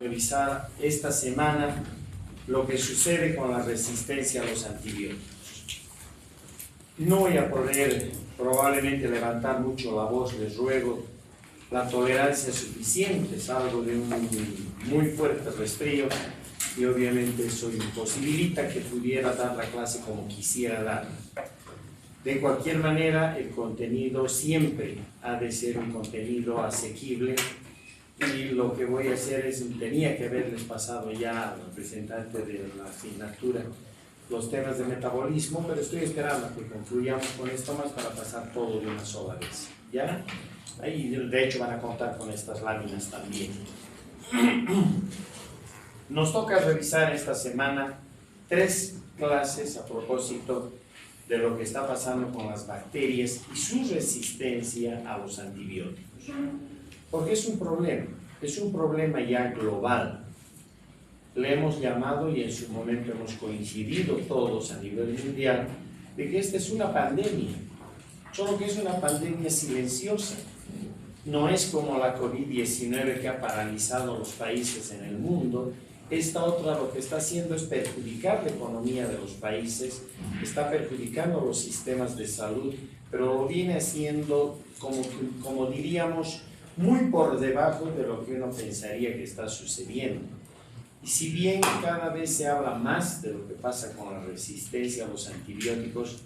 Revisar esta semana lo que sucede con la resistencia a los antibióticos. No voy a poder probablemente levantar mucho la voz, les ruego la tolerancia suficiente, salgo de un muy fuerte resfrío y obviamente eso imposibilita que pudiera dar la clase como quisiera darla. De cualquier manera, el contenido siempre ha de ser un contenido asequible. Y lo que voy a hacer es, tenía que haberles pasado ya al representante de la asignatura los temas de metabolismo, pero estoy esperando que concluyamos con esto más para pasar todo de una sola vez. ¿Ya? Ahí de hecho van a contar con estas láminas también. Nos toca revisar esta semana 3 clases a propósito de lo que está pasando con las bacterias y su resistencia a los antibióticos. Porque es un problema ya global. Le hemos llamado y en su momento hemos coincidido todos a nivel mundial de que esta es una pandemia, solo que es una pandemia silenciosa. No es como la COVID-19 que ha paralizado los países en el mundo. Esta otra lo que está haciendo es perjudicar la economía de los países, está perjudicando los sistemas de salud, pero lo viene haciendo como diríamos, muy por debajo de lo que uno pensaría que está sucediendo. Y si bien cada vez se habla más de lo que pasa con la resistencia a los antibióticos,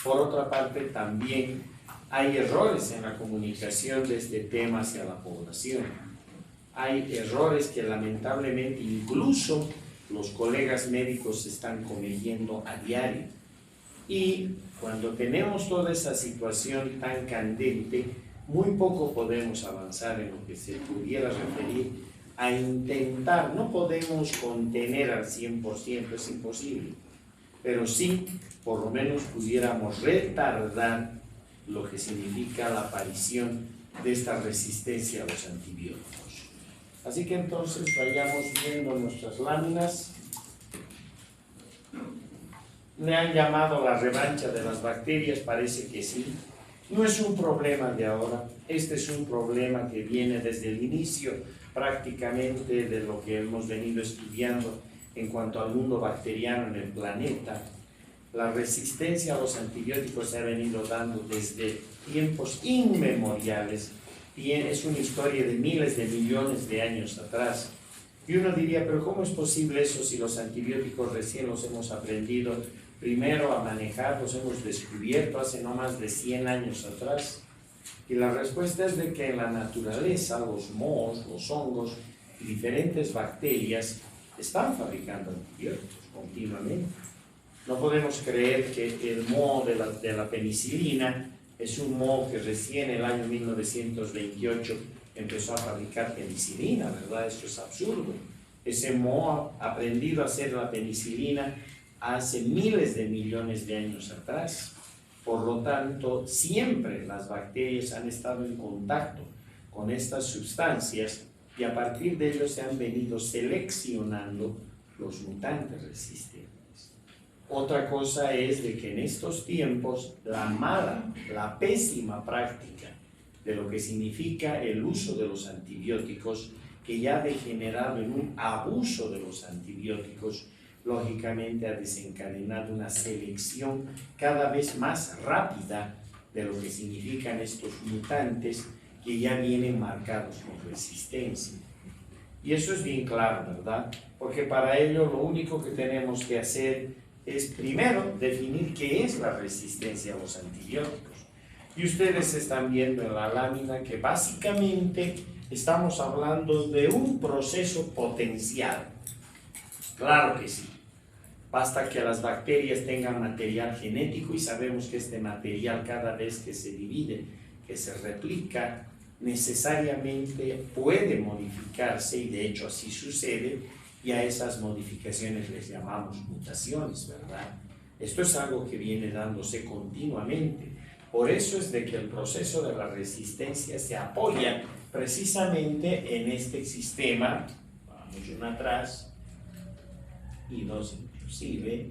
por otra parte también hay errores en la comunicación de este tema hacia la población. Hay errores que lamentablemente incluso los colegas médicos están cometiendo a diario. Y cuando tenemos toda esa situación tan candente, muy poco podemos avanzar en lo que se pudiera referir a intentar, no podemos contener al 100%, es imposible, pero sí, por lo menos pudiéramos retardar lo que significa la aparición de esta resistencia a los antibióticos. Así que entonces vayamos viendo nuestras láminas. Le han llamado la revancha de las bacterias, parece que sí. No es un problema de ahora, este es un problema que viene desde el inicio prácticamente de lo que hemos venido estudiando en cuanto al mundo bacteriano en el planeta. La resistencia a los antibióticos se ha venido dando desde tiempos inmemoriales y es una historia de miles de millones de años atrás. Y uno diría, pero ¿cómo es posible eso si los antibióticos recién los hemos aprendido primero a manejar, los hemos descubierto hace no más de 100 años atrás? Y la respuesta es de que en la naturaleza los mohos, los hongos y diferentes bacterias están fabricando antibióticos continuamente. No podemos creer que el moho de la penicilina es un moho que recién en el año 1928 empezó a fabricar penicilina, ¿verdad? Esto es absurdo. Ese moho ha aprendido a hacer la penicilina hace miles de millones de años atrás. Por lo tanto, siempre las bacterias han estado en contacto con estas sustancias y a partir de ello se han venido seleccionando los mutantes resistentes. Otra cosa es de que en estos tiempos la pésima práctica de lo que significa el uso de los antibióticos, que ya ha degenerado en un abuso de los antibióticos, lógicamente ha desencadenado una selección cada vez más rápida de lo que significan estos mutantes que ya vienen marcados con resistencia. Y eso es bien claro, ¿verdad? Porque para ello lo único que tenemos que hacer es primero definir qué es la resistencia a los antibióticos. Y ustedes están viendo en la lámina que básicamente estamos hablando de un proceso potencial. Claro que sí. Basta que las bacterias tengan material genético y sabemos que este material cada vez que se divide, que se replica, necesariamente puede modificarse y de hecho así sucede y a esas modificaciones les llamamos mutaciones, ¿verdad? Esto es algo que viene dándose continuamente. Por eso es de que el proceso de la resistencia se apoya precisamente en este sistema, vamos uno atrás y dos inclusive,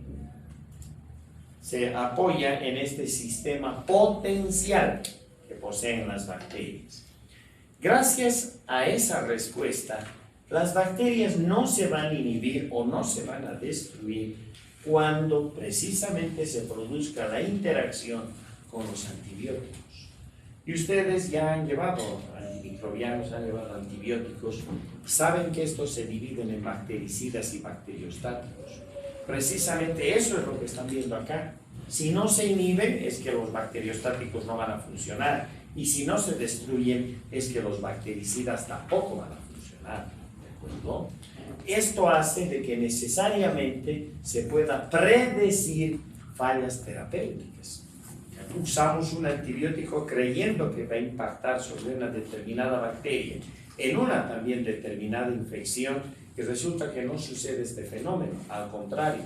se apoya en este sistema potencial que poseen las bacterias. Gracias a esa respuesta Las bacterias no se van a inhibir o no se van a destruir cuando precisamente se produzca la interacción con los antibióticos. Y ustedes ya han llevado, antimicrobianos han llevado antibióticos, saben que estos se dividen en bactericidas y bacteriostáticos. Precisamente eso es lo que están viendo acá. Si no se inhiben, es que los bacteriostáticos no van a funcionar. Y si no se destruyen, es que los bactericidas tampoco van a funcionar. ¿De acuerdo? Esto hace de que necesariamente se pueda predecir fallas terapéuticas. Usamos un antibiótico creyendo que va a impactar sobre una determinada bacteria, en una también determinada infección, y resulta que no sucede este fenómeno. Al contrario,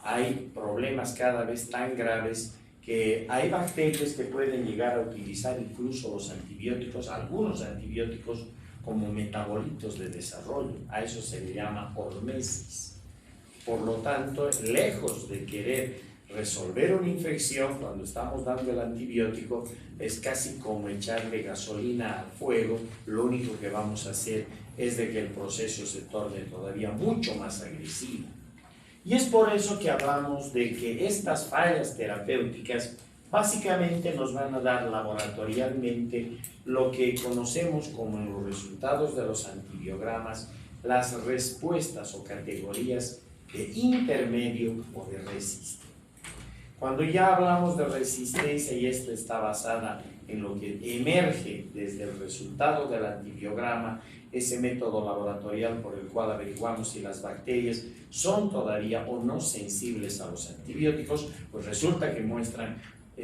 hay problemas cada vez tan graves que hay bacterias que pueden llegar a utilizar incluso los antibióticos, algunos antibióticos, como metabolitos de desarrollo. A eso se le llama hormesis. Por lo tanto, lejos de querer resolver una infección cuando estamos dando el antibiótico, es casi como echarle gasolina al fuego. Lo único que vamos a hacer es de que el proceso se torne todavía mucho más agresivo. Y es por eso que hablamos de que estas fallas terapéuticas básicamente nos van a dar laboratorialmente lo que conocemos como en los resultados de los antibiogramas, las respuestas o categorías de intermedio o de resistencia. Cuando ya hablamos de resistencia, y esto está basada en lo que emerge desde el resultado del antibiograma, ese método laboratorial por el cual averiguamos si las bacterias son todavía o no sensibles a los antibióticos, pues resulta que muestran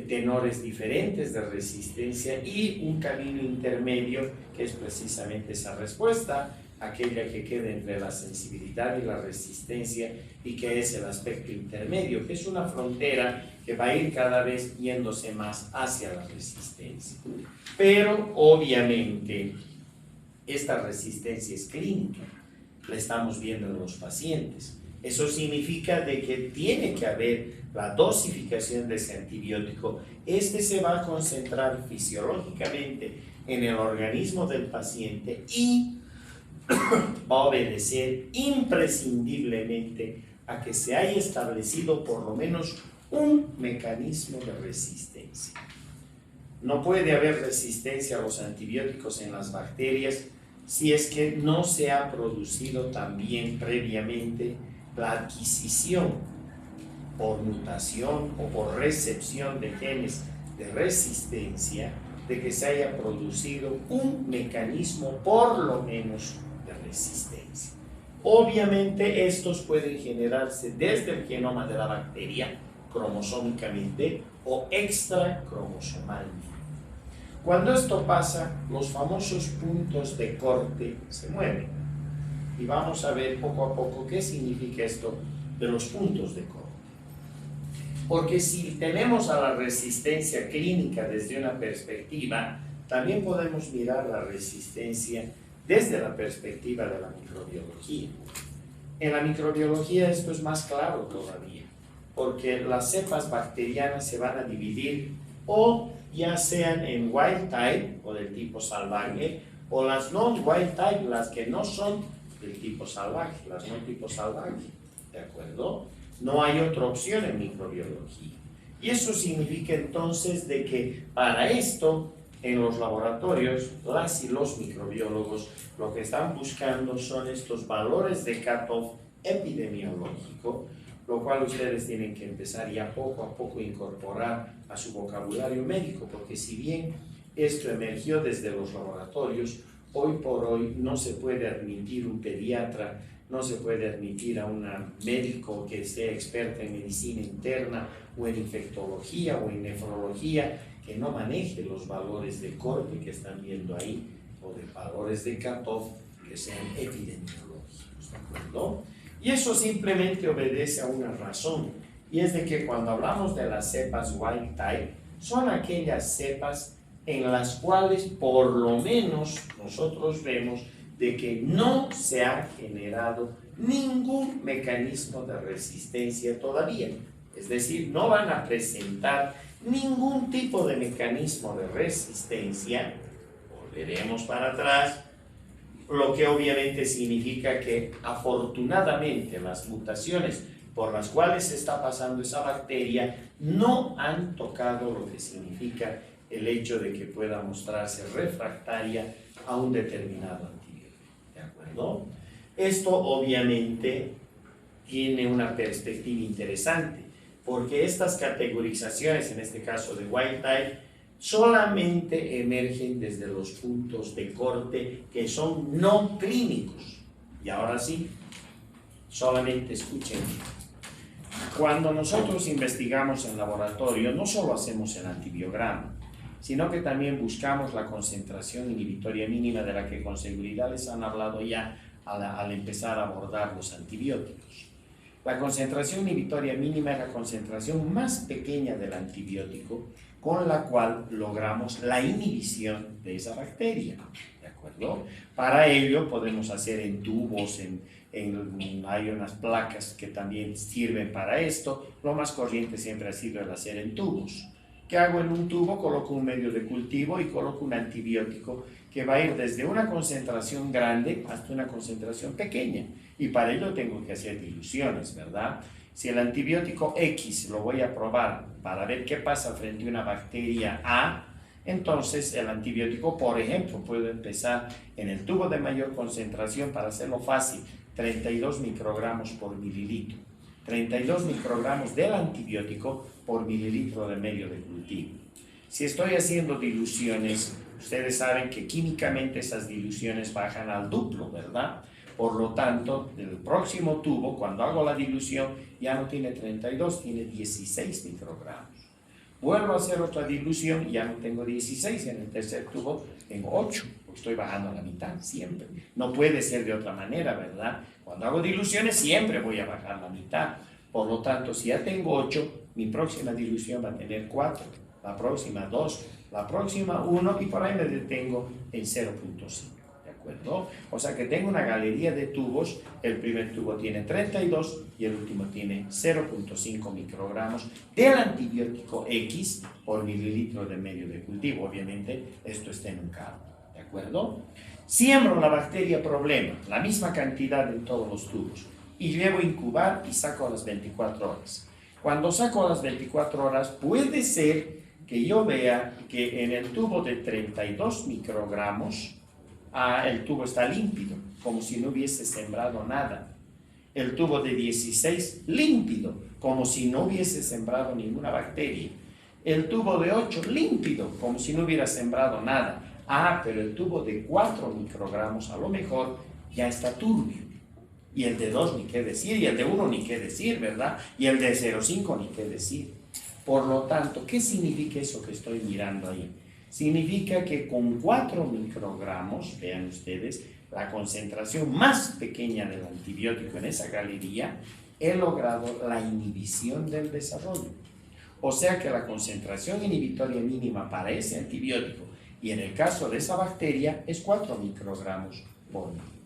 tenores diferentes de resistencia y un camino intermedio que es precisamente esa respuesta, aquella que queda entre la sensibilidad y la resistencia, y que es el aspecto intermedio, que es una frontera que va a ir cada vez yéndose más hacia la resistencia. Pero obviamente esta resistencia es clínica, la estamos viendo en los pacientes. Eso significa de que tiene que haber la dosificación de ese antibiótico. Este se va a concentrar fisiológicamente en el organismo del paciente y va a obedecer imprescindiblemente a que se haya establecido por lo menos un mecanismo de resistencia. No puede haber resistencia a los antibióticos en las bacterias si es que no se ha producido también previamente la adquisición por mutación o por recepción de genes de resistencia, de que se haya producido un mecanismo por lo menos de resistencia. Obviamente estos pueden generarse desde el genoma de la bacteria, cromosómicamente o extracromosomalmente. Cuando esto pasa, los famosos puntos de corte se mueven. Y vamos a ver poco a poco qué significa esto de los puntos de corte. Porque si tenemos a la resistencia clínica desde una perspectiva, también podemos mirar la resistencia desde la perspectiva de la microbiología. En la microbiología esto es más claro todavía, porque las cepas bacterianas se van a dividir o ya sean en wild type o del tipo salvaje, o las non-wild type, las que no son del tipo salvaje, las no tipo salvaje, ¿de acuerdo? No hay otra opción en microbiología. Y eso significa entonces de que para esto, en los laboratorios, las y los microbiólogos lo que están buscando son estos valores de cutoff epidemiológico, lo cual ustedes tienen que empezar ya poco a poco a incorporar a su vocabulario médico, porque si bien esto emergió desde los laboratorios, hoy por hoy no se puede admitir un pediatra, no se puede admitir a un médico que sea experta en medicina interna o en infectología o en nefrología, que no maneje los valores de corte que están viendo ahí, o de valores de cutoff que sean epidemiológicos, ¿de acuerdo? Y eso simplemente obedece a una razón, y es de que cuando hablamos de las cepas wild type, son aquellas cepas en las cuales por lo menos nosotros vemos de que no se ha generado ningún mecanismo de resistencia todavía. Es decir, no van a presentar ningún tipo de mecanismo de resistencia. Volveremos para atrás. lo que obviamente significa que afortunadamente las mutaciones por las cuales se está pasando esa bacteria no han tocado lo que significa el hecho de que pueda mostrarse refractaria a un determinado antibiótico. ¿De acuerdo? Esto obviamente tiene una perspectiva interesante, porque estas categorizaciones, en este caso de wild type, solamente emergen desde los puntos de corte que son no clínicos. Y ahora sí, solamente escuchen. Cuando nosotros investigamos en laboratorio, no solo hacemos el antibiograma, sino que también buscamos la concentración inhibitoria mínima de la que con seguridad les han hablado ya al empezar a abordar los antibióticos. La concentración inhibitoria mínima es la concentración más pequeña del antibiótico con la cual logramos la inhibición de esa bacteria, ¿de acuerdo? Para ello podemos hacer en tubos, hay unas placas que también sirven para esto. Lo más corriente siempre ha sido el hacer en tubos. ¿Qué hago en un tubo? Coloco un medio de cultivo y coloco un antibiótico que va a ir desde una concentración grande hasta una concentración pequeña. Y para ello tengo que hacer diluciones, ¿verdad? Si el antibiótico X lo voy a probar para ver qué pasa frente a una bacteria A, entonces el antibiótico, por ejemplo, puedo empezar en el tubo de mayor concentración, para hacerlo fácil, 32 microgramos por mililitro. 32 microgramos del antibiótico por mililitro de medio de cultivo. Si estoy haciendo diluciones, ustedes saben que químicamente esas diluciones bajan al duplo, ¿verdad? Por lo tanto, el próximo tubo, cuando hago la dilución, ya no tiene 32, tiene 16 microgramos. Vuelvo a hacer otra dilución, ya no tengo 16, en el tercer tubo tengo 8, porque estoy bajando a la mitad siempre. No puede ser de otra manera, ¿verdad? Cuando hago diluciones siempre voy a bajar la mitad. Por lo tanto, si ya tengo 8, mi próxima dilución va a tener 4, la próxima 2, la próxima 1 y por ahí me detengo en 0.5. ¿De acuerdo? O sea que tengo una galería de tubos, el primer tubo tiene 32 y el último tiene 0.5 microgramos del antibiótico X por mililitro de medio de cultivo. Obviamente esto está en un carro. ¿De acuerdo? Siembro la bacteria problema, la misma cantidad en todos los tubos, y llevo a incubar y saco a las 24 horas. Cuando saco a las 24 horas, puede ser que yo vea que en el tubo de 32 microgramos, el tubo está límpido, como si no hubiese sembrado nada. El tubo de 16, límpido, como si no hubiese sembrado ninguna bacteria. El tubo de 8, límpido, como si no hubiera sembrado nada. Pero el tubo de 4 microgramos a lo mejor ya está turbio. Y el de 2 ni qué decir, y el de 1 ni qué decir, ¿verdad? Y el de 0,5 ni qué decir. Por lo tanto, ¿qué significa eso que estoy mirando ahí? Significa que con 4 microgramos, vean ustedes, la concentración más pequeña del antibiótico en esa galería, he logrado la inhibición del desarrollo. O sea que la concentración inhibitoria mínima para ese antibiótico, y en el caso de esa bacteria, es 4 microgramos por mililitro.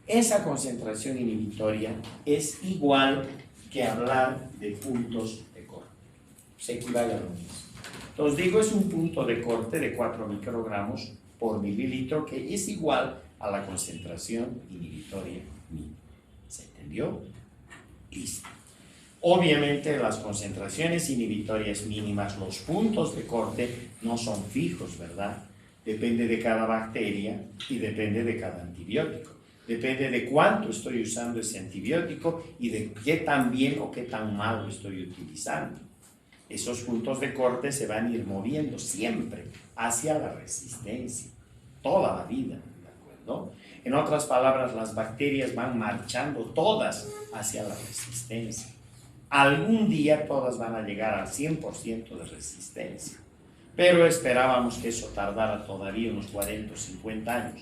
Esa concentración inhibitoria es igual que hablar de puntos de corte. Se equivale a lo mismo. Entonces digo, es un punto de corte de 4 microgramos por mililitro, que es igual a la concentración inhibitoria mínima. ¿Se entendió? Listo. Obviamente las concentraciones inhibitorias mínimas, los puntos de corte, no son fijos, ¿verdad? Depende de cada bacteria y depende de cada antibiótico. Depende de cuánto estoy usando ese antibiótico y de qué tan bien o qué tan mal lo estoy utilizando. Esos puntos de corte se van a ir moviendo siempre hacia la resistencia, toda la vida, ¿de acuerdo? En otras palabras, las bacterias van marchando todas hacia la resistencia. Algún día todas van a llegar al 100% de resistencia, pero esperábamos que eso tardara todavía unos 40 o 50 años.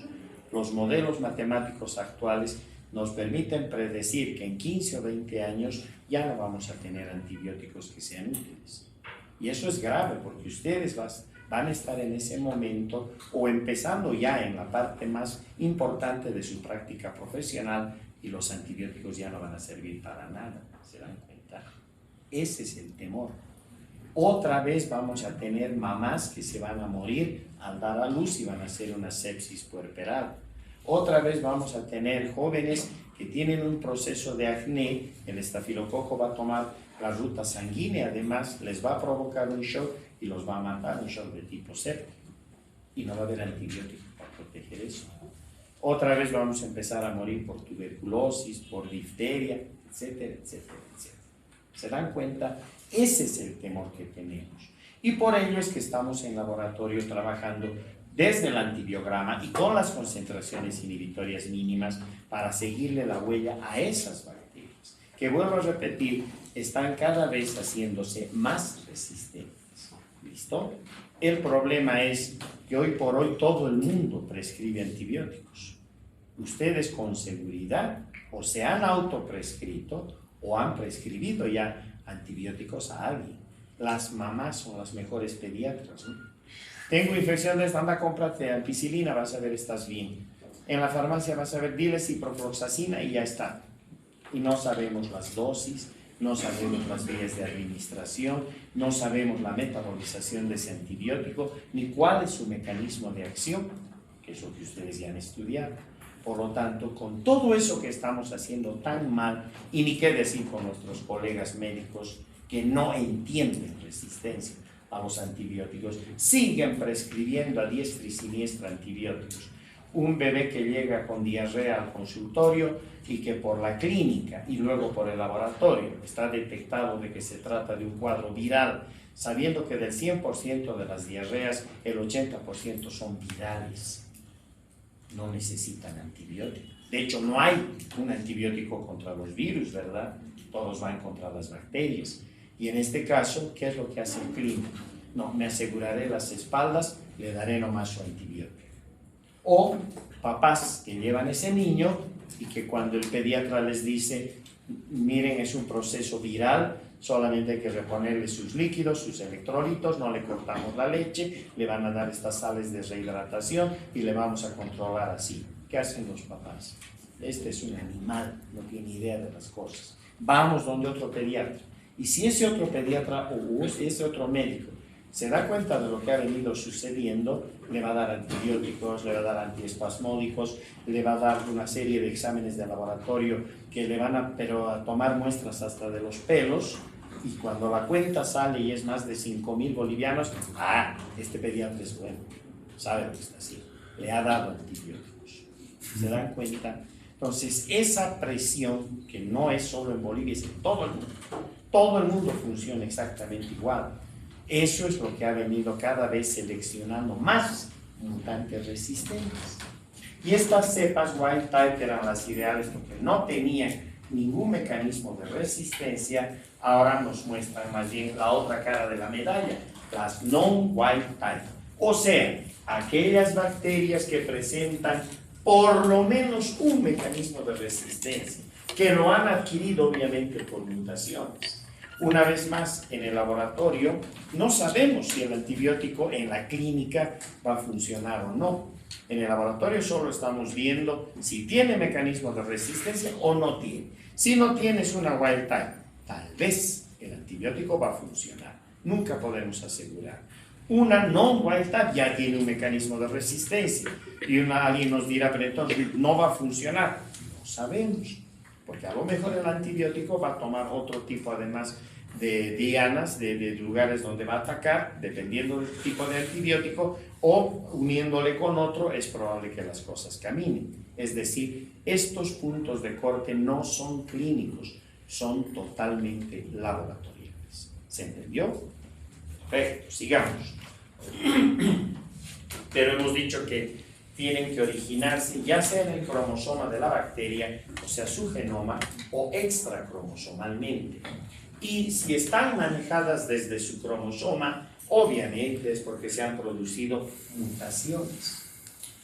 Los modelos matemáticos actuales nos permiten predecir que en 15 o 20 años ya no vamos a tener antibióticos que sean útiles. Y eso es grave porque ustedes van a estar en ese momento o empezando ya en la parte más importante de su práctica profesional y los antibióticos ya no van a servir para nada. ¿Se dan cuenta? Ese es el temor. Otra vez vamos a tener mamás que se van a morir al dar a luz y van a hacer una sepsis puerperal. Otra vez vamos a tener jóvenes que tienen un proceso de acné, el estafilococo va a tomar la ruta sanguínea, además les va a provocar un shock y los va a matar, un shock de tipo séptico. Y no va a haber antibiótico para proteger eso. Otra vez vamos a empezar a morir por tuberculosis, por difteria, etcétera, etcétera, etcétera. ¿Se dan cuenta? Ese es el temor que tenemos. Y por ello es que estamos en laboratorio trabajando desde el antibiograma y con las concentraciones inhibitorias mínimas para seguirle la huella a esas bacterias, que vuelvo a repetir, están cada vez haciéndose más resistentes. ¿Listo? El problema es que hoy por hoy todo el mundo prescribe antibióticos. Ustedes con seguridad o se han autoprescrito o han prescribido ya antibióticos a alguien. Las mamás son las mejores pediatras, ¿no? Tengo infección de esta, anda, cómprate ampicilina, vas a ver, estás bien. En la farmacia vas a ver, dile ciprofloxacina y ya está. Y no sabemos las dosis, no sabemos las vías de administración, no sabemos la metabolización de ese antibiótico, ni cuál es su mecanismo de acción, que es lo que ustedes ya han estudiado. Por lo tanto, con todo eso que estamos haciendo tan mal, y ni qué decir con nuestros colegas médicos que no entienden resistencia a los antibióticos, siguen prescribiendo a diestra y siniestra antibióticos. Un bebé que llega con diarrea al consultorio y que por la clínica y luego por el laboratorio está detectado de que se trata de un cuadro viral, sabiendo que del 100% de las diarreas, el 80% son virales. No necesitan antibiótico. De hecho, no hay un antibiótico contra los virus, ¿verdad? Todos van contra las bacterias. Y en este caso, ¿qué es lo que hace el clínico? No, me aseguraré las espaldas, le daré nomás su antibiótico. O papás que llevan ese niño y que cuando el pediatra les dice, miren, es un proceso viral, solamente hay que reponerle sus líquidos, sus electrolitos, no le cortamos la leche, le van a dar estas sales de rehidratación y le vamos a controlar así. ¿Qué hacen los papás? Este es un animal, no tiene idea de las cosas. Vamos donde otro pediatra. Y si ese otro pediatra o ese otro médico se da cuenta de lo que ha venido sucediendo, le va a dar antibióticos, le va a dar antiespasmódicos, le va a dar una serie de exámenes de laboratorio que le van a tomar muestras hasta de los pelos, y cuando la cuenta sale y es más de 5.000 bolivianos, este pediatra es bueno, sabe lo que está haciendo, le ha dado antibióticos. ¿Se dan cuenta? Entonces, esa presión, que no es solo en Bolivia, es en todo el mundo. Todo el mundo funciona exactamente igual. Eso es lo que ha venido cada vez seleccionando más mutantes resistentes. Y estas cepas wild type eran las ideales porque no tenían ningún mecanismo de resistencia. Ahora nos muestran más bien la otra cara de la medalla, las non-wild type. O sea, aquellas bacterias que presentan por lo menos un mecanismo de resistencia, que lo han adquirido obviamente por mutaciones. Una vez más, en el laboratorio no sabemos si el antibiótico en la clínica va a funcionar o no. En el laboratorio solo estamos viendo si tiene mecanismo de resistencia o no tiene. Si no tienes una wild type, tal vez el antibiótico va a funcionar. Nunca podemos asegurar. Una non-wild type ya tiene un mecanismo de resistencia y alguien nos dirá, pero entonces no va a funcionar. No sabemos, porque a lo mejor el antibiótico va a tomar otro tipo además de dianas, de lugares donde va a atacar, dependiendo del tipo de antibiótico, o uniéndole con otro es probable que las cosas caminen. Es decir, estos puntos de corte no son clínicos, son totalmente laboratoriales. ¿Se entendió? Perfecto, sigamos. Pero hemos dicho que tienen que originarse ya sea en el cromosoma de la bacteria, o sea, su genoma, o extracromosomalmente. Y si están manejadas desde su cromosoma, obviamente es porque se han producido mutaciones.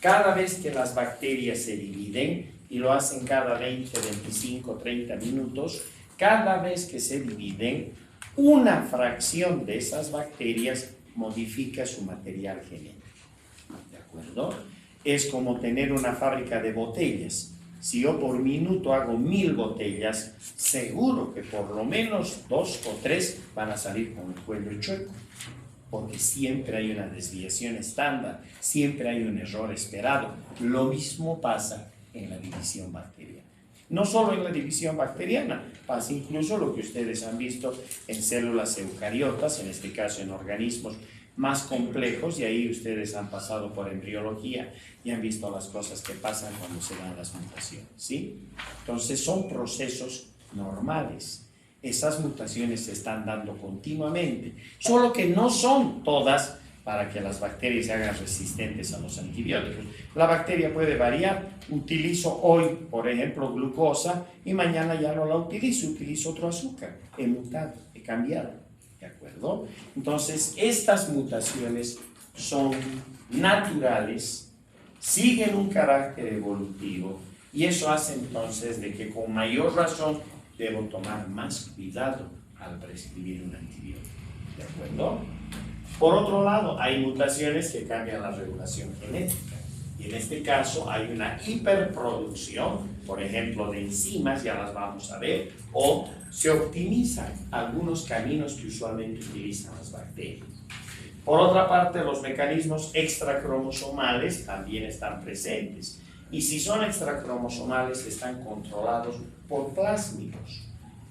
Cada vez que las bacterias se dividen, y lo hacen cada 20, 25, 30 minutos, cada vez que se dividen, una fracción de esas bacterias modifica su material genético. ¿De acuerdo? Es como tener una fábrica de botellas. Si yo por minuto hago 1000 botellas, seguro que por lo menos 2 o 3 van a salir con el cuello chueco. porque siempre hay una desviación estándar, siempre hay un error esperado. Lo mismo pasa en la división bacteriana. No solo en la división bacteriana, pasa incluso lo que ustedes han visto en células eucariotas, en este caso en organismos más complejos, y ahí ustedes han pasado por embriología y han visto las cosas que pasan cuando se dan las mutaciones, ¿sí? Entonces son procesos normales. Esas mutaciones se están dando continuamente, solo que no son todas para que las bacterias se hagan resistentes a los antibióticos. La bacteria puede variar. Utilizo hoy, por ejemplo, glucosa y mañana ya no la utilizo otro azúcar. He mutado, he cambiado. ¿De acuerdo? Entonces, estas mutaciones son naturales, siguen un carácter evolutivo y eso hace entonces de que con mayor razón debo tomar más cuidado al prescribir un antibiótico. ¿De acuerdo? Por otro lado, hay mutaciones que cambian la regulación genética. Y en este caso hay una hiperproducción, por ejemplo, de enzimas, ya las vamos a ver, o se optimizan algunos caminos que usualmente utilizan las bacterias. Por otra parte, los mecanismos extracromosomales también están presentes. Y si son extracromosomales, están controlados por plásmidos.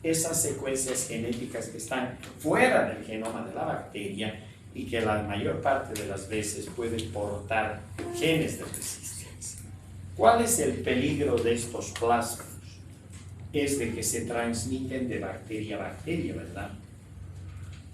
Esas secuencias genéticas que están fuera del genoma de la bacteria y que la mayor parte de las veces pueden portar genes de resistencia. ¿Cuál es el peligro de estos plásmidos? Es de que se transmiten de bacteria a bacteria, ¿verdad?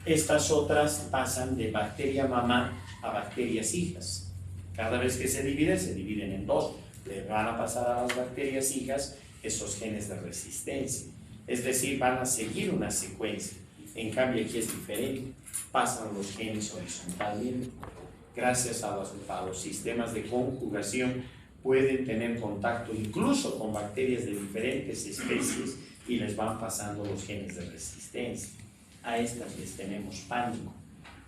Estas otras pasan de bacteria mamá a bacterias hijas. Cada vez que se dividen en dos. Le van a pasar a las bacterias hijas esos genes de resistencia. Es decir, van a seguir una secuencia. En cambio, aquí es diferente. Pasan los genes horizontalmente. Gracias a los sistemas de conjugación, pueden tener contacto incluso con bacterias de diferentes especies y les van pasando los genes de resistencia. A estas les tenemos pánico,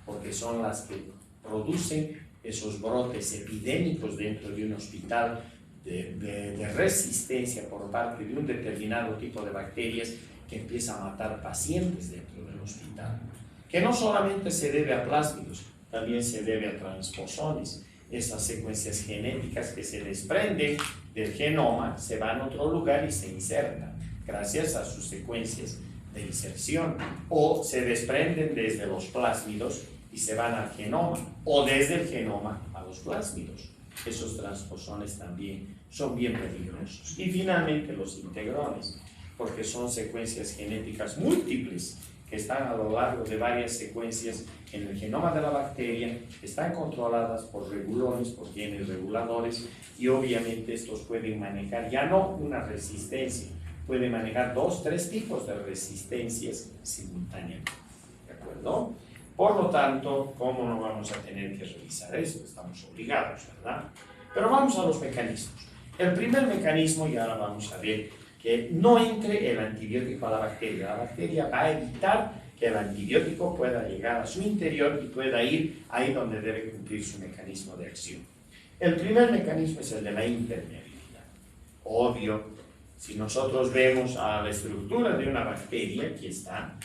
porque son las que producen esos brotes epidémicos dentro de un hospital de resistencia por parte de un determinado tipo de bacterias que empieza a matar pacientes dentro del hospital. Que no solamente se debe a plásmidos, también se debe a transposones. Esas secuencias genéticas que se desprenden del genoma se van a otro lugar y se insertan gracias a sus secuencias de inserción, o se desprenden desde los plásmidos y se van al genoma, o desde el genoma a los plásmidos. Esos transposones también son bien peligrosos. Y finalmente los integrones, porque son secuencias genéticas múltiples que están a lo largo de varias secuencias en el genoma de la bacteria, están controladas por regulones, por genes reguladores, y obviamente estos pueden manejar ya no una resistencia, pueden manejar 2, 3 tipos de resistencias simultáneamente. ¿De acuerdo? Por lo tanto, ¿cómo no vamos a tener que revisar esto? Estamos obligados, ¿verdad? Pero vamos a los mecanismos. El primer mecanismo, y ahora vamos a ver, que no entre el antibiótico a la bacteria. La bacteria va a evitar que el antibiótico pueda llegar a su interior y pueda ir ahí donde debe cumplir su mecanismo de acción. El primer mecanismo es el de la impermeabilidad. Obvio, si nosotros vemos a la estructura de una bacteria, aquí está,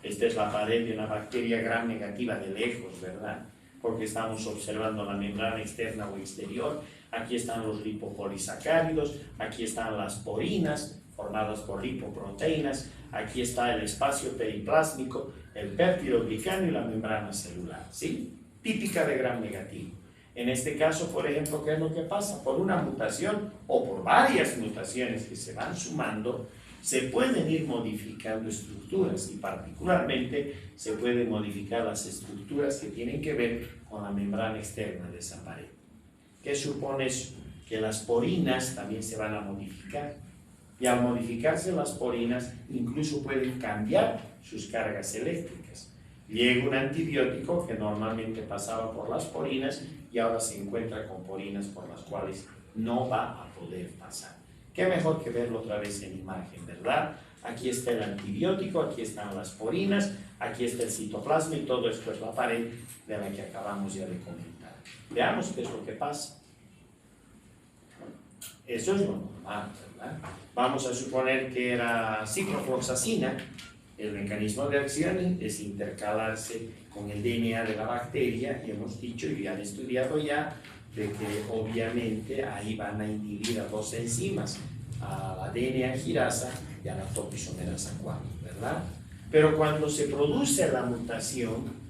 esta es la pared de una bacteria gram negativa de lejos, ¿verdad? Porque estamos observando la membrana externa o exterior. Aquí están los lipopolisacáridos, aquí están las porinas, formadas por lipoproteínas, aquí está el espacio periplásmico, el péptidoglicano y la membrana celular, ¿sí? Típica de gram negativo. En este caso, por ejemplo, ¿qué es lo que pasa? Por una mutación o por varias mutaciones que se van sumando, se pueden ir modificando estructuras y particularmente se pueden modificar las estructuras que tienen que ver con la membrana externa de esa pared. ¿Qué supone eso? Que las porinas también se van a modificar. Y al modificarse las porinas, incluso pueden cambiar sus cargas eléctricas. Llega un antibiótico que normalmente pasaba por las porinas y ahora se encuentra con porinas por las cuales no va a poder pasar. Qué mejor que verlo otra vez en imagen, ¿verdad? Aquí está el antibiótico, aquí están las porinas, aquí está el citoplasma y todo esto es la pared de la que acabamos ya de comentar. Veamos qué es lo que pasa. Eso es lo normal, ¿verdad? Vamos a suponer que era ciprofloxacina El mecanismo de acción es intercalarse con el DNA de la bacteria, y hemos dicho y han estudiado ya de que obviamente ahí van a inhibir a dos enzimas, a la DNA girasa y a la topoisomerasa 4, ¿verdad? Pero cuando se produce la mutación,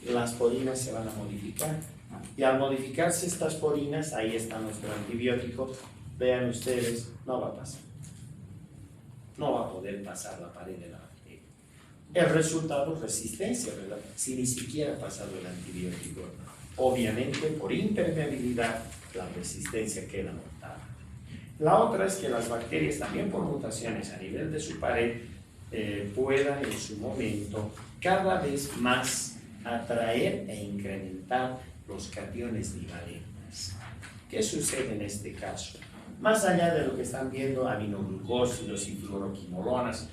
las porinas se van a modificar. Y al modificarse estas porinas, ahí está nuestro antibiótico, vean ustedes, no va a pasar. No va a poder pasar la pared de la bacteria. El resultado es resistencia, ¿verdad? Si ni siquiera ha pasado el antibiótico. Obviamente, por impermeabilidad, la resistencia queda montada. La otra es que las bacterias, también por mutaciones a nivel de su pared, puedan en su momento cada vez más atraer e incrementar los cationes divalentes. ¿Qué sucede en este caso? Más allá de lo que están viendo, aminoglucósidos y fluoroquinolonas,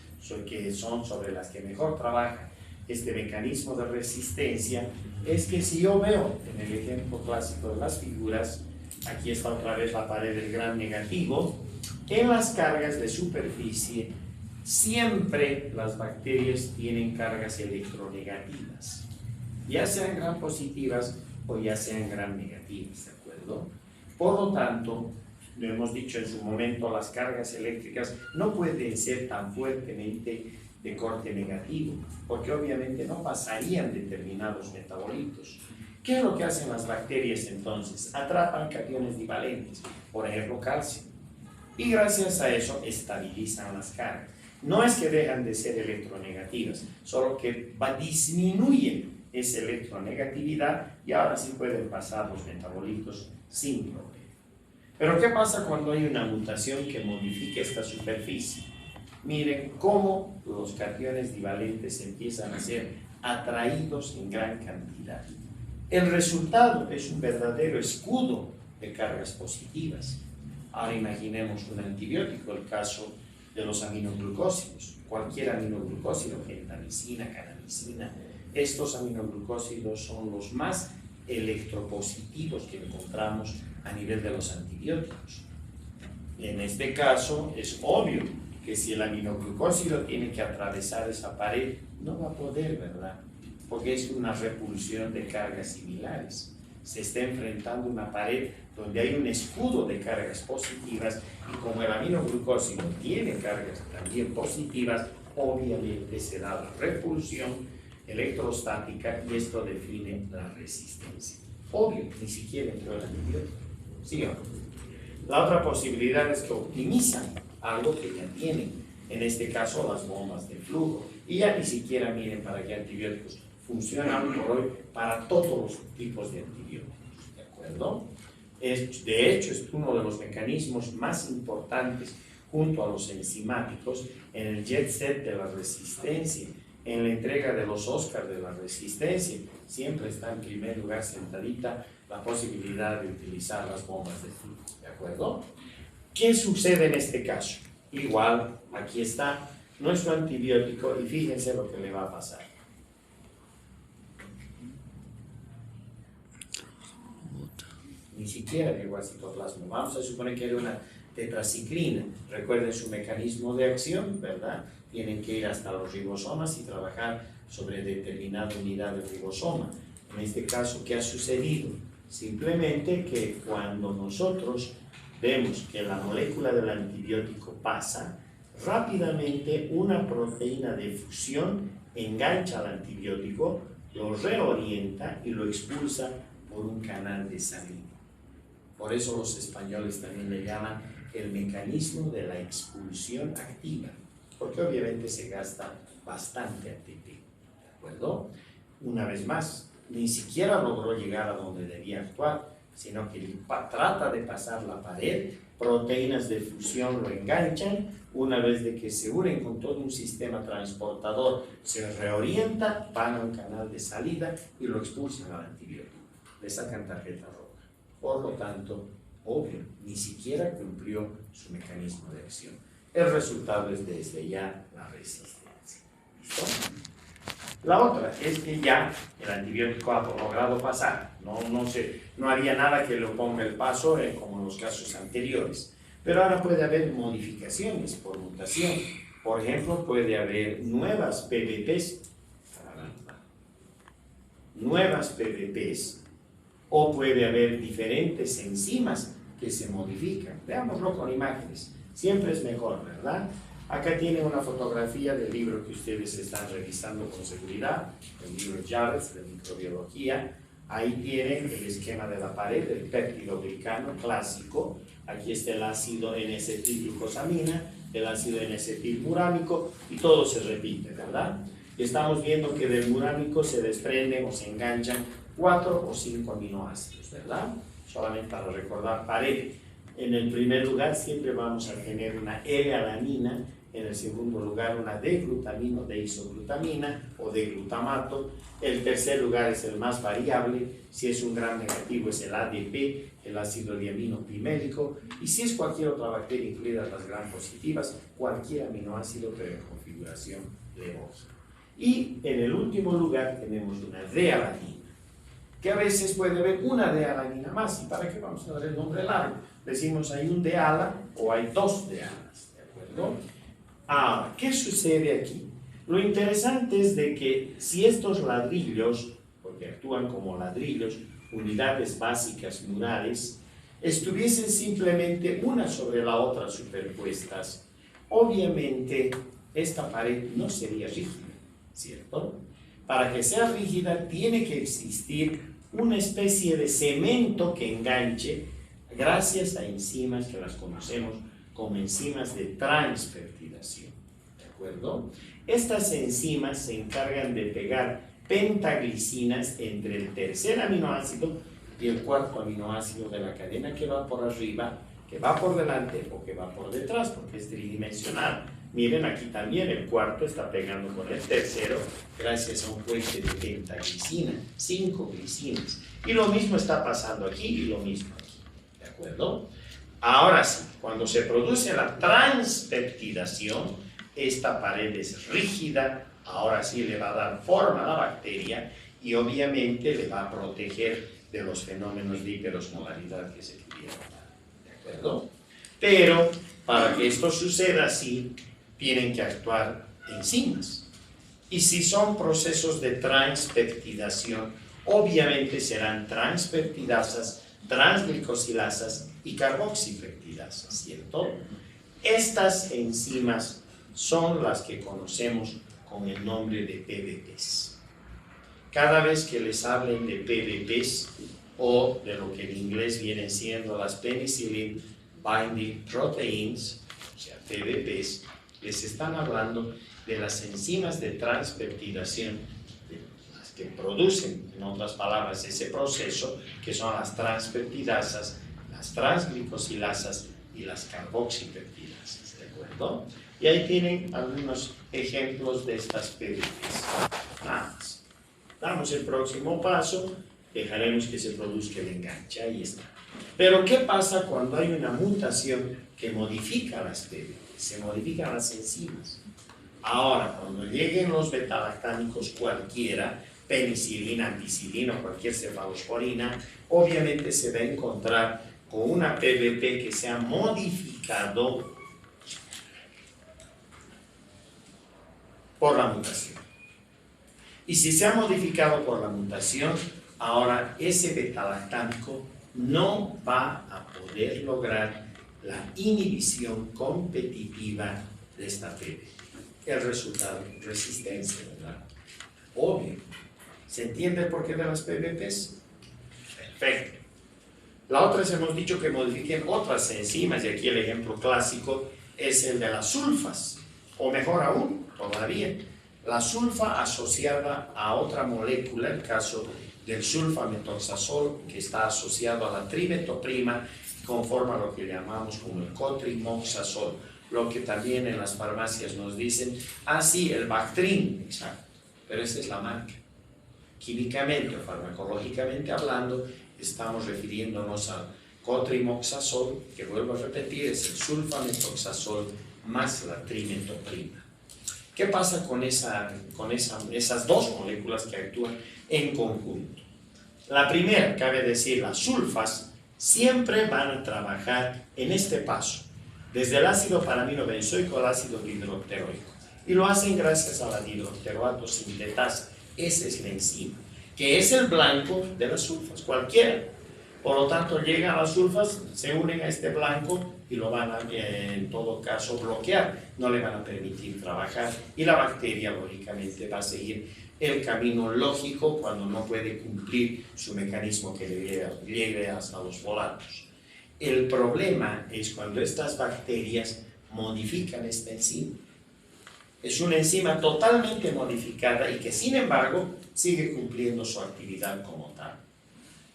que son sobre las que mejor trabaja este mecanismo de resistencia, es que si yo veo en el ejemplo clásico de las figuras, aquí está otra vez la pared del gran negativo, en las cargas de superficie siempre las bacterias tienen cargas electronegativas, ya sean gram positivas o ya sean gram negativas, ¿de acuerdo? Por lo tanto, lo hemos dicho en su momento, las cargas eléctricas no pueden ser tan fuertemente de corte negativo, porque obviamente no pasarían determinados metabolitos. ¿Qué es lo que hacen las bacterias entonces? Atrapan cationes divalentes, por ejemplo calcio, y gracias a eso estabilizan las cargas. No es que dejan de ser electronegativas, solo que disminuyen esa electronegatividad y ahora sí pueden pasar los metabolitos sin problema. Pero ¿qué pasa cuando hay una mutación que modifica esta superficie? Miren cómo los cationes divalentes empiezan a ser atraídos en gran cantidad. El resultado es un verdadero escudo de cargas positivas. Ahora imaginemos un antibiótico, el caso de los aminoglucósidos. Cualquier aminoglucósido, gentamicina, canamicina, estos aminoglucósidos son los más electropositivos que encontramos a nivel de los antibióticos. En este caso es obvio que si el aminoglucósido tiene que atravesar esa pared, no va a poder, ¿verdad? Porque es una repulsión de cargas similares. Se está enfrentando una pared donde hay un escudo de cargas positivas y como el aminoglucósido tiene cargas también positivas, obviamente se da la repulsión electrostática y esto define la resistencia. Obvio, ni siquiera entró el antibiótico. ¿Sí o no? La otra posibilidad es que optimizan algo que ya tienen, en este caso las bombas de flujo, y ya ni siquiera miren para qué antibióticos funcionan por hoy para todos los tipos de antibióticos, ¿de acuerdo? De hecho, es uno de los mecanismos más importantes junto a los enzimáticos en el jet set de la resistencia, en la entrega de los Oscars de la resistencia, siempre está en primer lugar sentadita la posibilidad de utilizar las bombas de flujo, ¿de acuerdo? ¿Qué sucede en este caso? Igual, aquí está nuestro antibiótico y fíjense lo que le va a pasar. Ni siquiera llegó al citoplasma. Vamos a suponer que era una tetraciclina. Recuerden su mecanismo de acción, ¿verdad? Tienen que ir hasta los ribosomas y trabajar sobre determinada unidad del ribosoma. En este caso, ¿qué ha sucedido? Simplemente que cuando nosotros vemos que la molécula del antibiótico pasa, rápidamente una proteína de fusión engancha al antibiótico, lo reorienta y lo expulsa por un canal de salida. Por eso los españoles también le llaman el mecanismo de la expulsión activa, porque obviamente se gasta bastante ATP, ¿de acuerdo? Una vez más, ni siquiera logró llegar a donde debía actuar, sino que trata de pasar la pared, proteínas de fusión lo enganchan, una vez de que se unen con todo un sistema transportador, se reorienta, van a un canal de salida y lo expulsan al antibiótico, le sacan tarjeta roja. Por lo tanto, obvio, ni siquiera cumplió su mecanismo de acción. El resultado es desde ya la resistencia. ¿Listo? La otra es que ya el antibiótico ha logrado pasar, no había nada que le oponga el paso como en los casos anteriores, pero ahora puede haber modificaciones por mutación. Por ejemplo, puede haber nuevas PPPs, o puede haber diferentes enzimas que se modifican. Veámoslo con imágenes. Siempre es mejor, ¿verdad? Acá tienen una fotografía del libro que ustedes están revisando con seguridad, el libro Jarret's de microbiología. Ahí tienen el esquema de la pared, el peptidoglicano clásico. Aquí está el ácido N-acetilglucosamina, el ácido N-acetilmurámico, y todo se repite, ¿verdad? Y estamos viendo que del murámico se desprenden o se enganchan 4 o 5 aminoácidos, ¿verdad? Solamente para recordar pared. En el primer lugar siempre vamos a tener una L-alanina, en el segundo lugar una D-glutamina o D-isoglutamina o D-glutamato. El tercer lugar es el más variable, si es un gram negativo es el ADP, el ácido diamino pimélico, y si es cualquier otra bacteria, incluidas las gram positivas, cualquier aminoácido pero en configuración levosa. Y en el último lugar tenemos una D-alanina, que a veces puede haber una D-alanina más. ¿Y para qué vamos a dar el nombre largo? Decimos hay un D-ala o hay dos D-alas, ¿de acuerdo? Ahora, ¿qué sucede aquí? Lo interesante es de que si estos ladrillos, porque actúan como ladrillos, unidades básicas murales, estuviesen simplemente una sobre la otra superpuestas, obviamente esta pared no sería rígida, ¿cierto? Para que sea rígida tiene que existir una especie de cemento que enganche gracias a enzimas que las conocemos como enzimas de transpeptidación, ¿de acuerdo? Estas enzimas se encargan de pegar pentaglicinas entre el tercer aminoácido y el cuarto aminoácido de la cadena que va por arriba, que va por delante o que va por detrás, porque es tridimensional. Miren, aquí también el cuarto está pegando con el tercero gracias a un puente de pentaglicina, 5 glicinas. Y lo mismo está pasando aquí y lo mismo aquí, ¿de acuerdo? Ahora sí, cuando se produce la transpeptidación, esta pared es rígida, ahora sí le va a dar forma a la bacteria y obviamente le va a proteger de los fenómenos de hiperosmolaridad que se pudieran dar, ¿de acuerdo? Pero para que esto suceda así, tienen que actuar enzimas. Y si son procesos de transpeptidación, obviamente serán transpeptidasas, transglicosilasas y carboxipeptidasas, ¿cierto? Estas enzimas son las que conocemos con el nombre de PBPs. Cada vez que les hablen de PBPs o de lo que en inglés vienen siendo las Penicillin Binding Proteins, o sea, PBPs, les están hablando de las enzimas de transpeptidación, las que producen, en otras palabras, ese proceso, que son las transpeptidasas, las transglicosilasas y las carboxipeptidasas, ¿de acuerdo? Y ahí tienen algunos ejemplos de estas PBPs. Nada más. Damos el próximo paso, dejaremos que se produzca el enganche, ahí está. Pero ¿qué pasa cuando hay una mutación que modifica las PBPs? Se modifican las enzimas. Ahora, cuando lleguen los betalactámicos cualquiera, penicilina, ampicilina o cualquier cefalosporina, obviamente se va a encontrar con una PBP que se ha modificado por la mutación. Y si se ha modificado por la mutación, ahora ese betalactámico no va a poder lograr la inhibición competitiva de esta PBP. El resultado, resistencia, ¿verdad? Obvio. ¿Se entiende el porqué de las PBPs? Perfecto. La otra es, hemos dicho que modifiquen otras enzimas, y aquí el ejemplo clásico es el de las sulfas, o mejor aún, todavía, la sulfa asociada a otra molécula, el caso del sulfamethoxazol, que está asociado a la trimetoprima, conforma lo que llamamos como el cotrimoxazol, lo que también en las farmacias nos dicen, sí, el Bactrim, exacto, pero esta es la marca. Químicamente o farmacológicamente hablando, estamos refiriéndonos al cotrimoxazol, que vuelvo a repetir, es el sulfamethoxazol más la trimetoprima. ¿Qué pasa con esas dos moléculas que actúan en conjunto? La primera, cabe decir, las sulfas, siempre van a trabajar en este paso. desde el ácido paraminobenzoico al ácido dihidroteroico. Y lo hacen gracias a la dihidroteroato sintetasa. Esa es la enzima, que es el blanco de las sulfas, cualquiera. Por lo tanto, llegan las sulfas, se unen a este blanco y lo van a, en todo caso, bloquear. No le van a permitir trabajar y la bacteria, lógicamente, va a seguir el camino lógico cuando no puede cumplir su mecanismo que le llegue hasta los folatos. El problema es cuando estas bacterias modifican esta enzima. Es una enzima totalmente modificada y que, sin embargo, sigue cumpliendo su actividad como tal.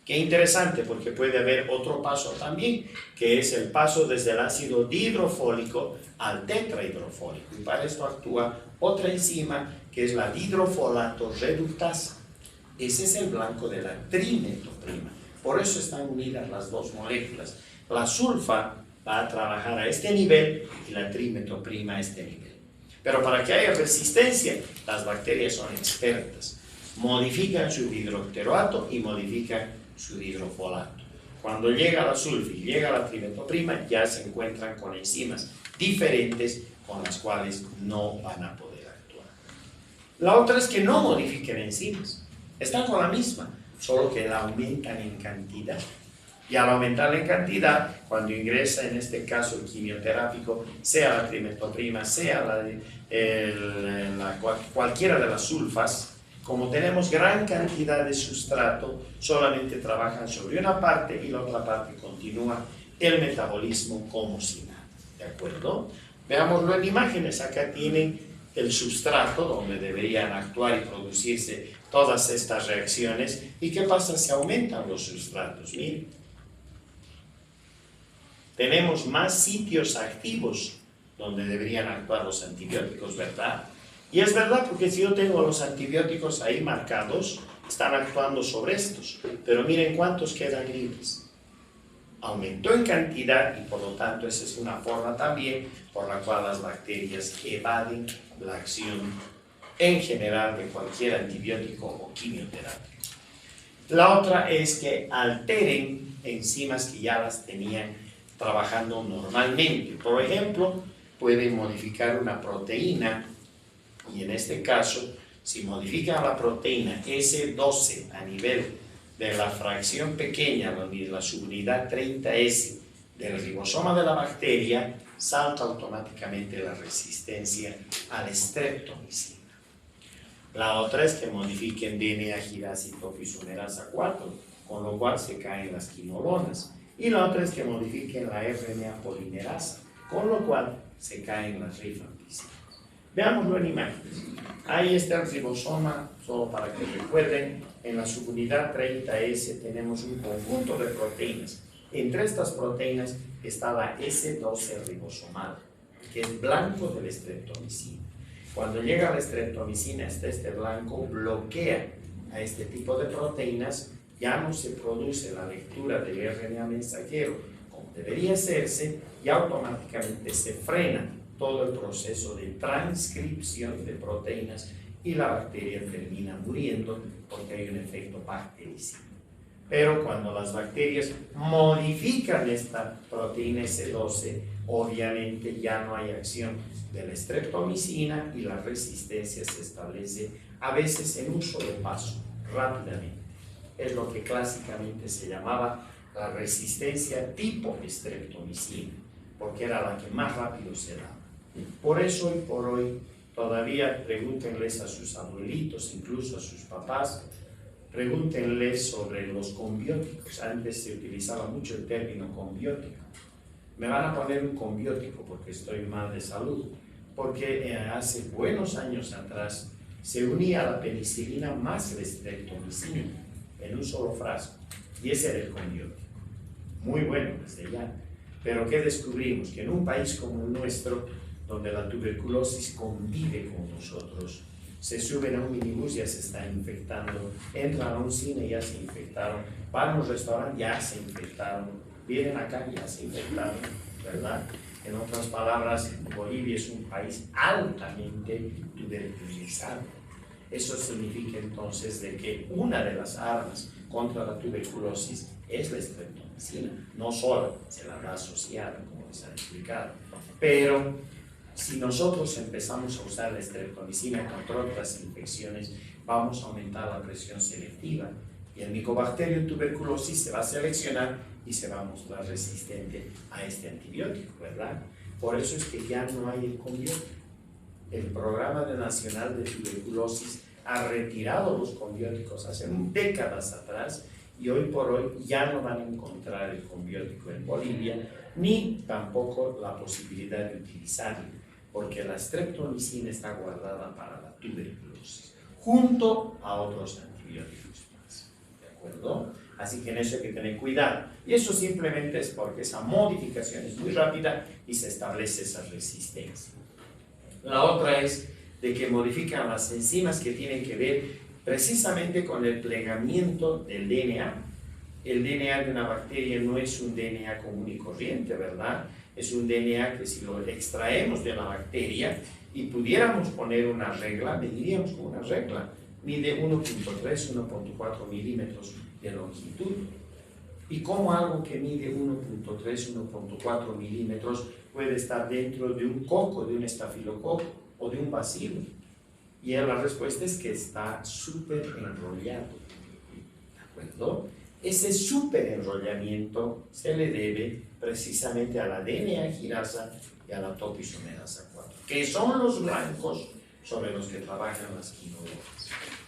Qué interesante, porque puede haber otro paso también, que es el paso desde el ácido dihidrofólico al tetrahidrofólico. Y para esto actúa otra enzima, que es la dihidrofolato reductasa. Ese es el blanco de la trimetoprima. Por eso están unidas las dos moléculas. La sulfa va a trabajar a este nivel y la trimetoprima a este nivel. Pero para que haya resistencia, las bacterias son expertas. Modifican su dihidroteroato y modifican su dihidrofolato. Cuando llega la sulfa y llega la trimetoprima, ya se encuentran con enzimas diferentes con las cuales no van a poder actuar. La otra es que no modifiquen enzimas. Están con la misma, solo que la aumentan en cantidad. Y al aumentarla en cantidad, cuando ingresa en este caso el quimioterápico, sea la trimetoprima, sea cualquiera de las sulfas, como tenemos gran cantidad de sustrato, solamente trabajan sobre una parte y la otra parte continúa el metabolismo como si nada. ¿De acuerdo? Veámoslo en imágenes. Acá tienen el sustrato donde deberían actuar y producirse todas estas reacciones. ¿Y qué pasa si aumentan los sustratos? Miren. Tenemos más sitios activos donde deberían actuar los antibióticos, ¿verdad? Y es verdad, porque si yo tengo los antibióticos ahí marcados, están actuando sobre estos. Pero miren cuántos quedan libres. Aumentó en cantidad y por lo tanto esa es una forma también por la cual las bacterias evaden la acción en general de cualquier antibiótico o quimioterapia. La otra es que alteren enzimas que ya las tenían trabajando normalmente. Por ejemplo, pueden modificar una proteína. Y en este caso, si modifican la proteína S12 a nivel de la fracción pequeña, la subunidad 30S del ribosoma de la bacteria, salta automáticamente la resistencia a la streptomicina. La otra es que modifiquen DNA girasitopisomerasa 4, con lo cual se caen las quinolonas. Y la otra es que modifiquen la RNA polimerasa, con lo cual se caen las rifampicinas. Veámoslo en imágenes. Ahí está el ribosoma, solo para que recuerden, en la subunidad 30S tenemos un conjunto de proteínas. Entre estas proteínas está la S12 ribosomal, que es blanco de la streptomicina. Cuando llega la streptomicina, este blanco bloquea a este tipo de proteínas, ya no se produce la lectura del RNA mensajero como debería hacerse y automáticamente se frena todo el proceso de transcripción de proteínas y la bacteria termina muriendo porque hay un efecto bactericida. Pero cuando las bacterias modifican esta proteína S12, obviamente ya no hay acción de la streptomicina y la resistencia se establece a veces en un solo paso, rápidamente. Es lo que clásicamente se llamaba la resistencia tipo streptomicina, porque era la que más rápido se daba. Por eso hoy por hoy todavía pregúntenles a sus abuelitos, incluso a sus papás, pregúntenles sobre los combióticos. Antes se utilizaba mucho el término combiótico. Me van a poner un combiótico porque estoy mal de salud, porque hace buenos años atrás se unía la penicilina más la streptomicina en un solo frasco, y ese era el combiótico. Muy bueno desde ya. Pero ¿qué descubrimos? Que en un país como el nuestro, donde la tuberculosis convive con nosotros, se suben a un minibús, ya se están infectando, entran a un cine, ya se infectaron, van a un restaurante, ya se infectaron, vienen acá, ya se infectaron, ¿verdad? En otras palabras, Bolivia es un país altamente tuberculizado. Eso significa entonces de que una de las armas contra la tuberculosis es la streptomicina, no solo se la da asociada, como les han explicado. Pero si nosotros empezamos a usar la streptomicina contra otras infecciones, vamos a aumentar la presión selectiva y el Mycobacterium tuberculosis se va a seleccionar y se va a mostrar resistente a este antibiótico, ¿verdad? Por eso es que ya no hay el conbiótico. El Programa Nacional de Tuberculosis ha retirado los conbióticos hace décadas atrás y hoy por hoy ya no van a encontrar el conbiótico en Bolivia ni tampoco la posibilidad de utilizarlo, porque la streptomicina está guardada para la tuberculosis junto a otros antibióticos más, ¿de acuerdo? Así que en eso hay que tener cuidado. Y eso simplemente es porque esa modificación es muy rápida y se establece esa resistencia. La otra es de que modifican las enzimas que tienen que ver precisamente con el plegamiento del DNA. El DNA de una bacteria no es un DNA común y corriente, ¿verdad? Es un DNA que si lo extraemos de la bacteria y pudiéramos poner una regla, mediríamos con una regla. Mide 1.3, 1.4 milímetros de longitud. ¿Y cómo algo que mide 1.3, 1.4 milímetros puede estar dentro de un coco, de un estafilococo o de un bacilo? Y la respuesta es que está súper enrollado, ¿de acuerdo? Ese súper enrollamiento se le debe precisamente a la DNA-girasa y a la topoisomerasa 4, que son los blancos sobre los que trabajan las quinolonas.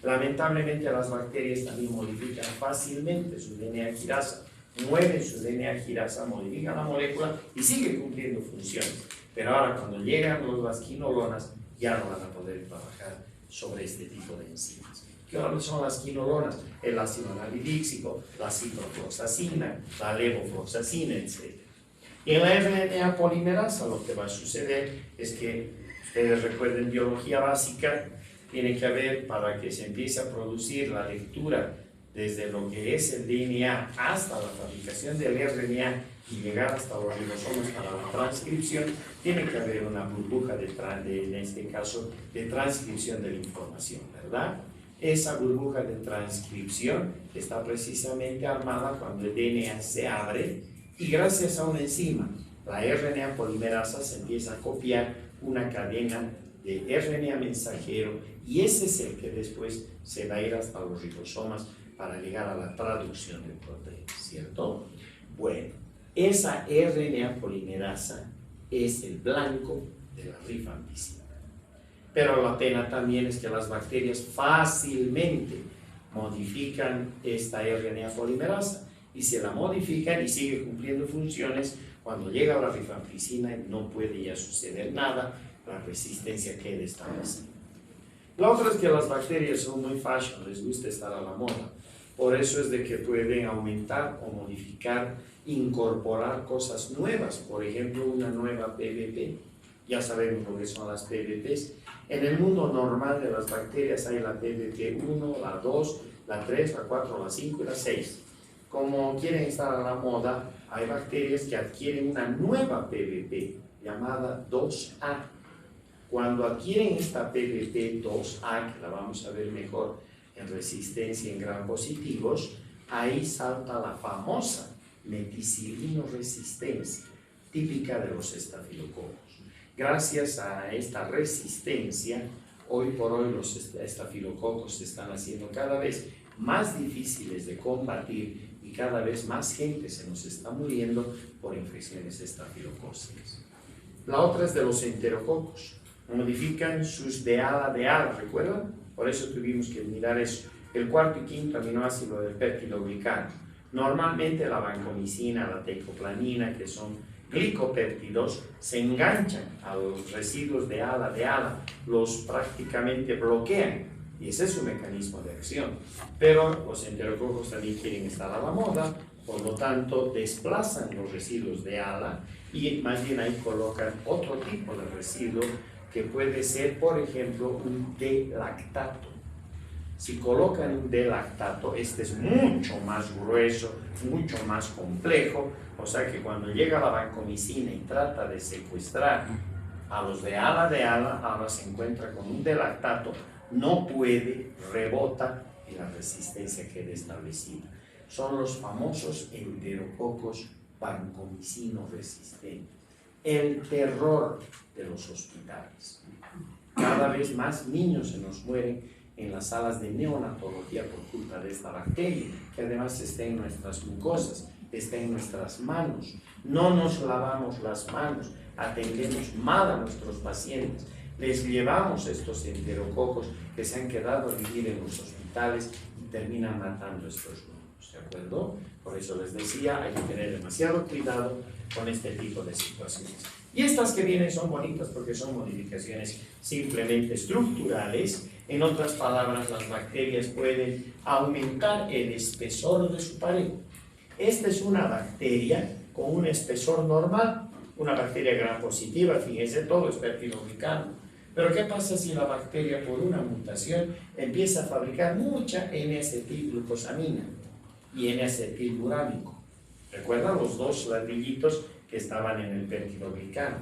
Lamentablemente las bacterias también modifican fácilmente su DNA-girasa, mueven su DNA-girasa, modifican la molécula y sigue cumpliendo funciones. Pero ahora cuando llegan las quinolonas ya no van a poder trabajar sobre este tipo de enzimas. ¿Qué son las quinolonas? El ácido anhidríxico, la ciprofloxacina, la levofloxacina, etc. Y en la RNA polimerasa lo que va a suceder es que, ustedes recuerden biología básica, tiene que haber, para que se empiece a producir la lectura desde lo que es el DNA hasta la fabricación del RNA y llegar hasta los ribosomas para la transcripción, tiene que haber una burbuja en este caso, de transcripción de la información, ¿verdad? Esa burbuja de transcripción está precisamente armada cuando el DNA se abre y gracias a una enzima, la RNA polimerasa, se empieza a copiar una cadena de RNA mensajero y ese es el que después se va a ir hasta los ribosomas para llegar a la traducción de proteínas, ¿cierto? Bueno, esa RNA polimerasa es el blanco de la rifampicina. Pero la pena también es que las bacterias fácilmente modifican esta RNA polimerasa y se la modifican y sigue cumpliendo funciones. Cuando llega a la rifampicina no puede ya suceder nada, la resistencia queda establecida. La otra es que las bacterias son muy fashion, les gusta estar a la moda. Por eso es de que pueden aumentar o modificar, incorporar cosas nuevas, por ejemplo una nueva PBP. Ya sabemos lo que son las PBPs. En el mundo normal de las bacterias hay la PBP1, la 2, la 3, la 4, la 5 y la 6. Como quieren estar a la moda, hay bacterias que adquieren una nueva PBP llamada 2A. Cuando adquieren esta PBP 2A, que la vamos a ver mejor en resistencia en gram positivos, ahí salta la famosa meticilino resistencia, típica de los estafilococos. Gracias a esta resistencia, hoy por hoy los estafilococos se están haciendo cada vez más difíciles de combatir y cada vez más gente se nos está muriendo por infecciones estafilocócicas. La otra es de los enterococos. Modifican sus de ala, ¿recuerdan? Por eso tuvimos que mirar eso. El cuarto y quinto aminoácido del peptidoglicano. Normalmente la vancomicina, la tecoplanina, que son glicopéptidos, se enganchan a los residuos de ala, los prácticamente bloquean. Y ese es su mecanismo de acción. Pero los enterococos también quieren estar a la moda, por lo tanto desplazan los residuos de ala y más bien ahí colocan otro tipo de residuo que puede ser, por ejemplo, un D-lactato. Si colocan un D-lactato, este es mucho más grueso, mucho más complejo, o sea que cuando llega la vancomicina y trata de secuestrar a los de ala, ahora se encuentra con un D-lactato, no puede, rebota y la resistencia queda establecida. Son los famosos enterococos vancomicino resistentes. el terror de los hospitales. Cada vez más niños se nos mueren en las salas de neonatología por culpa de esta bacteria, que además está en nuestras mucosas, está en nuestras manos. No nos lavamos las manos, atendemos mal a nuestros pacientes, les llevamos estos enterococos que se han quedado a vivir en los hospitales y terminan matando estos niños, ¿de acuerdo? Por eso les decía, hay que tener demasiado cuidado con este tipo de situaciones. Y estas que vienen son bonitas porque son modificaciones simplemente estructurales. En otras palabras, las bacterias pueden aumentar el espesor de su pared. Esta es una bacteria con un espesor normal, una bacteria gram positiva, fíjense, todo es peptidoglicano. Pero ¿qué pasa si la bacteria por una mutación empieza a fabricar mucha N-acetilglucosamina y N-acetilburámico? ¿Recuerdan los dos ladrillitos que estaban en el peptidoglicano?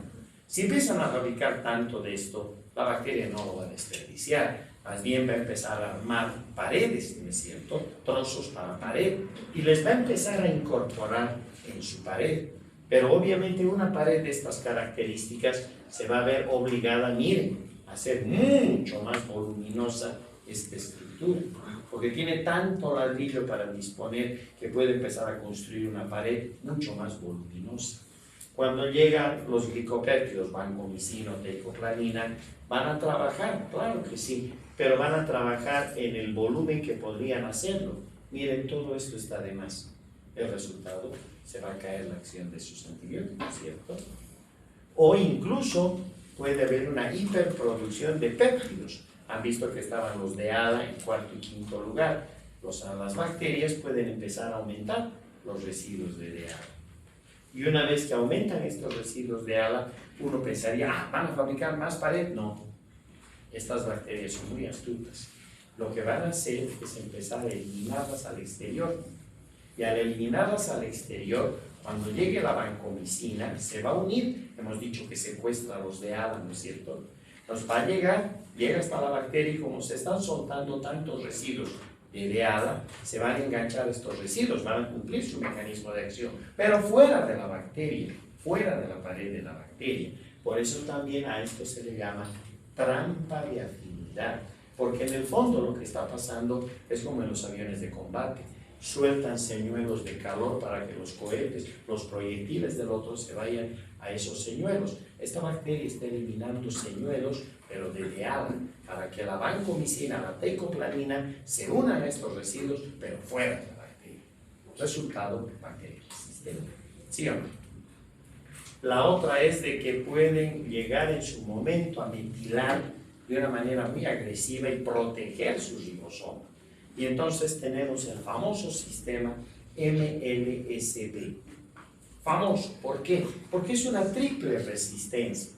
Si empiezan a fabricar tanto de esto, la bacteria no lo va a desperdiciar, más bien va a empezar a armar paredes, ¿no es cierto? Trozos para pared, y les va a empezar a incorporar en su pared. Pero obviamente una pared de estas características se va a ver obligada, miren, a ser mucho más voluminosa esta estructura, porque tiene tanto ladrillo para disponer que puede empezar a construir una pared mucho más voluminosa. Cuando llegan los glicopéptidos, vancomicina, teicoplanin, van a trabajar, claro que sí, pero van a trabajar en el volumen que podrían hacerlo. Miren, todo esto está de más. El resultado, se va a caer la acción de sus antibióticos, ¿cierto? O incluso puede haber una hiperproducción de péptidos. Han visto que estaban los de ADA en cuarto y quinto lugar. Las bacterias pueden empezar a aumentar los residuos de DHA. Y una vez que aumentan estos residuos de ALA, uno pensaría, ¿van a fabricar más pared? No. Estas bacterias son muy astutas. Lo que van a hacer es empezar a eliminarlas al exterior. Y al eliminarlas al exterior, cuando llegue la vancomicina, se va a unir. Hemos dicho que secuestra a los de ALA, ¿no es cierto? Nos va a llegar, llega hasta la bacteria y como se están soltando tantos residuos de ALA, se van a enganchar estos residuos, van a cumplir su mecanismo de acción, pero fuera de la bacteria, fuera de la pared de la bacteria. Por eso también a esto se le llama trampa de afinidad, porque en el fondo lo que está pasando es como en los aviones de combate. Sueltan señuelos de calor para que los cohetes, los proyectiles del otro se vayan a esos señuelos. Esta bacteria está eliminando señuelos, pero de DHA, para que la vancomicina, la teicoplanin se unan a estos residuos, pero fuera de la bacteria. Resultado, bacteria resistente. ¿Sí o no? La otra es de que pueden llegar en su momento a metilar de una manera muy agresiva y proteger su ribosoma. Y entonces tenemos el famoso sistema MLSD. Famoso, ¿por qué? Porque es una triple resistencia.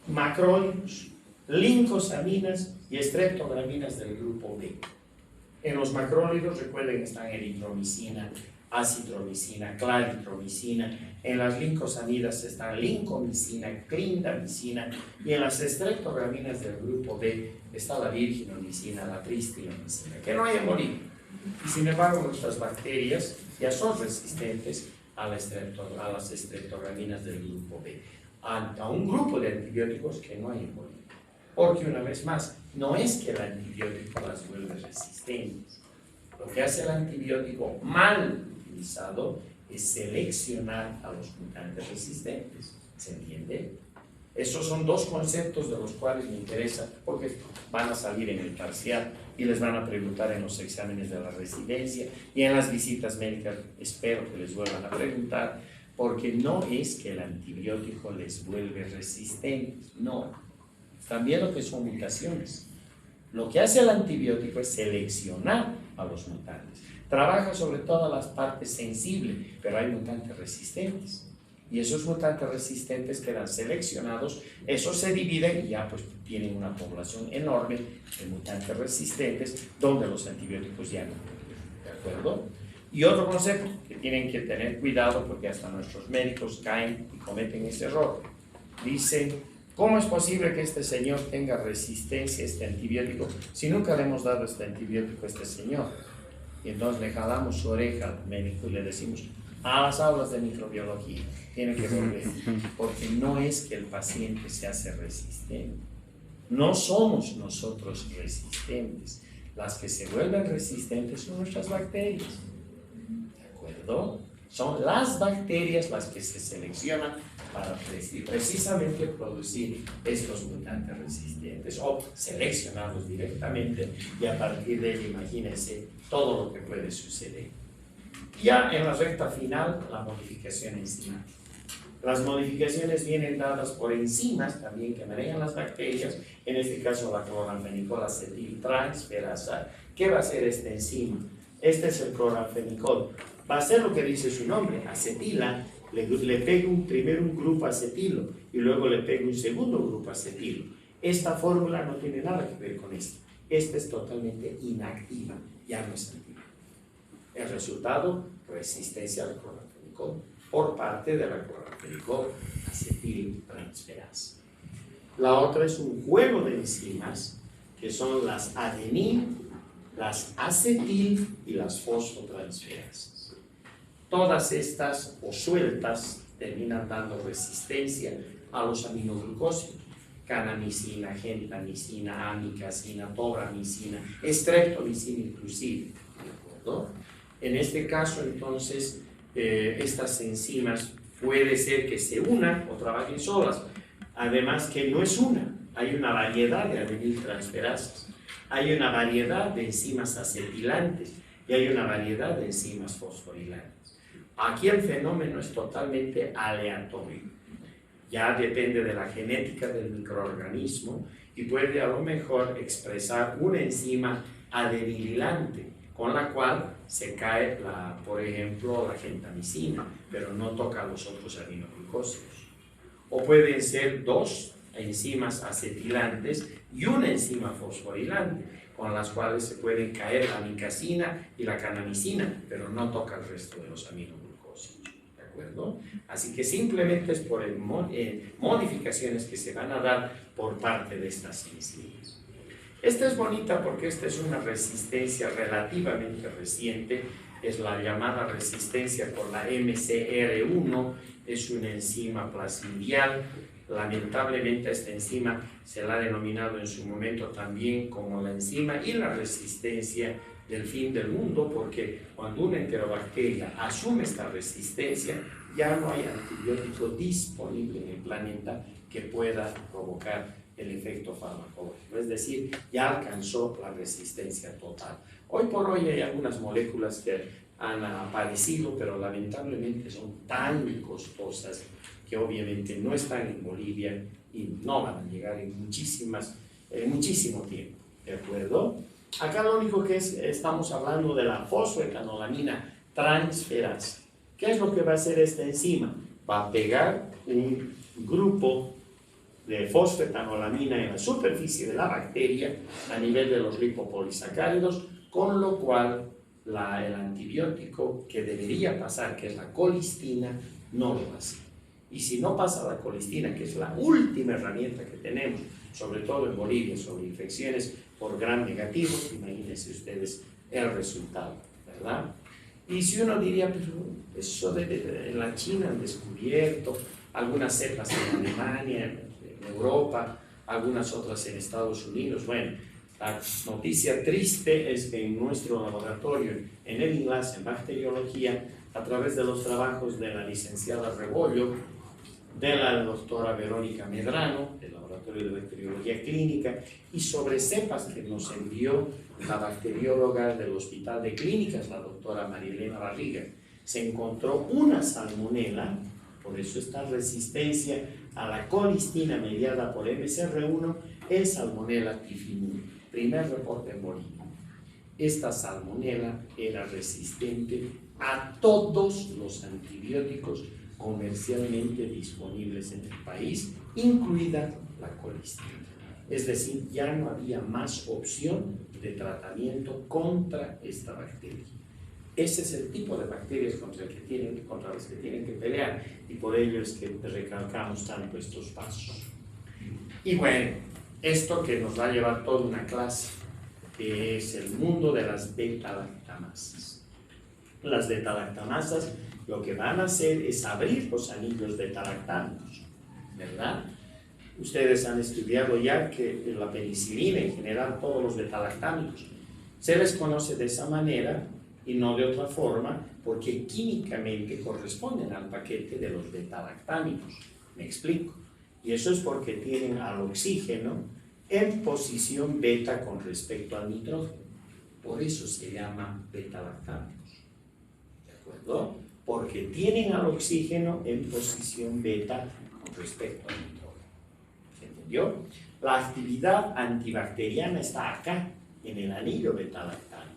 Macrólidos, lincosaminas y estreptograminas del grupo B. En los macrólidos, recuerden, están eritromicina, acitromicina, claritromicina. En las lincosamidas están lincomicina, clindamicina. Y en las estreptograminas del grupo B está la virginomicina, la pristinomicina, que no hay en morir. Y sin embargo, nuestras bacterias ya son resistentes a las estreptograminas del grupo B, a un grupo de antibióticos que no hay en morir. Porque una vez más, no es que el antibiótico las vuelve resistentes. Lo que hace el antibiótico mal utilizado es seleccionar a los mutantes resistentes. ¿Se entiende? Esos son dos conceptos de los cuales me interesa, porque van a salir en el parcial y les van a preguntar en los exámenes de la residencia y en las visitas médicas. Espero que les vuelvan a preguntar, porque no es que el antibiótico les vuelve resistentes, no. Están viendo que son mutaciones. Lo que hace el antibiótico es seleccionar a los mutantes. Trabaja sobre todas las partes sensibles, pero hay mutantes resistentes. Y esos mutantes resistentes quedan seleccionados, esos se dividen y ya pues tienen una población enorme de mutantes resistentes donde los antibióticos ya no. ¿De acuerdo? Y otro concepto que tienen que tener cuidado, porque hasta nuestros médicos caen y cometen ese error. Dicen, ¿cómo es posible que este señor tenga resistencia a este antibiótico si nunca le hemos dado este antibiótico a este señor? Y entonces le jalamos su oreja al médico y le decimos, a las aulas de microbiología. Tiene que volver, porque no es que el paciente se hace resistente. No somos nosotros resistentes. Las que se vuelven resistentes son nuestras bacterias. ¿De acuerdo? Son las bacterias las que se seleccionan para precisamente producir estos mutantes resistentes o seleccionarlos directamente y a partir de ello imagínense todo lo que puede suceder. Ya en la recta final, la modificación enzimática. Las modificaciones vienen dadas por enzimas también que manejan las bacterias, en este caso la cloranfenicol acetiltransferasa. ¿Qué va a hacer esta enzima? Este es el cloranfenicol. Va a hacer lo que dice su nombre, acetila, le pega primero un grupo acetilo y luego le pega un segundo grupo acetilo. Esta fórmula no tiene nada que ver con esto. Esta es totalmente inactiva, ya no es activa. El resultado, resistencia al cloranfenicol por parte de la cloranfenicol acetiltransferasa. La otra es un juego de enzimas que son las adenin, las acetil y las fosfotransferasas. Todas estas o sueltas terminan dando resistencia a los aminoglucósidos. Canamicina, gentamicina, amikacina, tobramicina, streptomicina inclusive. ¿De acuerdo? En este caso, entonces, estas enzimas puede ser que se unan o trabajen solas. Además que no es una, hay una variedad de adeniltransferasas, hay una variedad de enzimas acetilantes y hay una variedad de enzimas fosforilantes. Aquí el fenómeno es totalmente aleatorio. Ya depende de la genética del microorganismo y puede a lo mejor expresar una enzima adenilante, con la cual se cae, por ejemplo, la gentamicina, pero no toca los otros aminoglucósidos. O pueden ser dos enzimas acetilantes y una enzima fosforilante, con las cuales se pueden caer la amikacina y la canamicina, pero no toca el resto de los aminoglucósidos. ¿De acuerdo? Así que simplemente es por modificaciones que se van a dar por parte de estas enzimas. Esta es bonita porque esta es una resistencia relativamente reciente, es la llamada resistencia por la MCR1, es una enzima plasmidial. Lamentablemente esta enzima se la ha denominado en su momento también como la enzima y la resistencia del fin del mundo, porque cuando una enterobacteria asume esta resistencia, ya no hay antibiótico disponible en el planeta que pueda provocar el efecto farmacológico, es decir, ya alcanzó la resistencia total. Hoy por hoy hay algunas moléculas que han aparecido, pero lamentablemente son tan costosas que obviamente no están en Bolivia y no van a llegar en muchísimo tiempo, ¿de acuerdo? Acá lo único que estamos hablando de la fosfoetanolamina transferasa. ¿Qué es lo que va a hacer esta enzima? Va a pegar un grupo de fosfetanolamina en la superficie de la bacteria a nivel de los lipopolisacáridos, con lo cual el antibiótico que debería pasar, que es la colistina, no lo pasa. Y si no pasa la colistina, que es la última herramienta que tenemos, sobre todo en Bolivia, sobre infecciones por gram negativos, imagínense ustedes el resultado, ¿verdad? Y si uno diría, pero eso en la China han descubierto algunas cepas en Alemania, en Europa, algunas otras en Estados Unidos. Bueno, la noticia triste es que en nuestro laboratorio, en el INLAS, en bacteriología, a través de los trabajos de la licenciada Rebollo, de la doctora Verónica Medrano, del Laboratorio de Bacteriología Clínica, y sobre cepas que nos envió la bacterióloga del Hospital de Clínicas, la doctora Marilena Barriga, se encontró una salmonela, por eso esta resistencia a la colistina mediada por MCR1 en Salmonella typhimuriae. Primer reporte en Bolivia. Esta salmonela era resistente a todos los antibióticos comercialmente disponibles en el país, incluida la colistina. Es decir, ya no había más opción de tratamiento contra esta bacteria. Ese es el tipo de bacterias contra las que tienen que pelear, y por ello es que recalcamos tanto estos pasos. Y bueno, esto que nos va a llevar toda una clase, que es el mundo de las beta-lactamasas. Las beta-lactamasas lo que van a hacer es abrir los anillos beta-lactámicos, ¿verdad? Ustedes han estudiado ya que la penicilina, en general todos los beta-lactámicos, se les conoce de esa manera y no de otra forma, porque químicamente corresponden al paquete de los beta-lactámicos. Me explico. Y eso es porque tienen al oxígeno en posición beta con respecto al nitrógeno. Por eso se llaman beta-lactámicos. ¿De acuerdo? Porque tienen al oxígeno en posición beta con respecto al nitrógeno. ¿Se entendió? La actividad antibacteriana está acá, en el anillo beta-lactámico.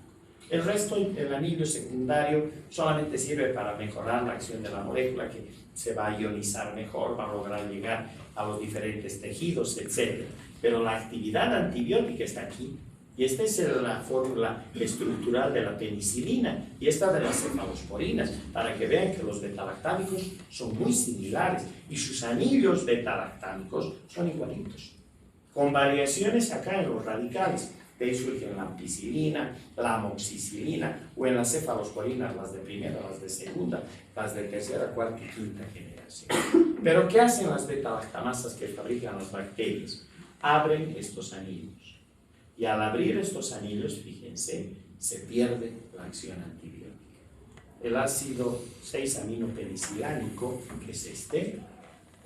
El resto, el anillo secundario, solamente sirve para mejorar la acción de la molécula, que se va a ionizar mejor, va a lograr llegar a los diferentes tejidos, etc. Pero la actividad antibiótica está aquí. Y esta es la fórmula estructural de la penicilina y esta de las cefalosporinas, para que vean que los beta-lactámicos son muy similares y sus anillos beta-lactámicos son igualitos, con variaciones acá en los radicales. De ahí surgen la ampicilina, la amoxicilina o en las cefalosporinas, las de primera, las de segunda, las de tercera, cuarta y quinta generación. Pero ¿qué hacen las beta-lactamasas que fabrican las bacterias? Abren estos anillos. Y al abrir estos anillos, fíjense, se pierde la acción antibiótica. El ácido 6-aminopenicilánico, que es este,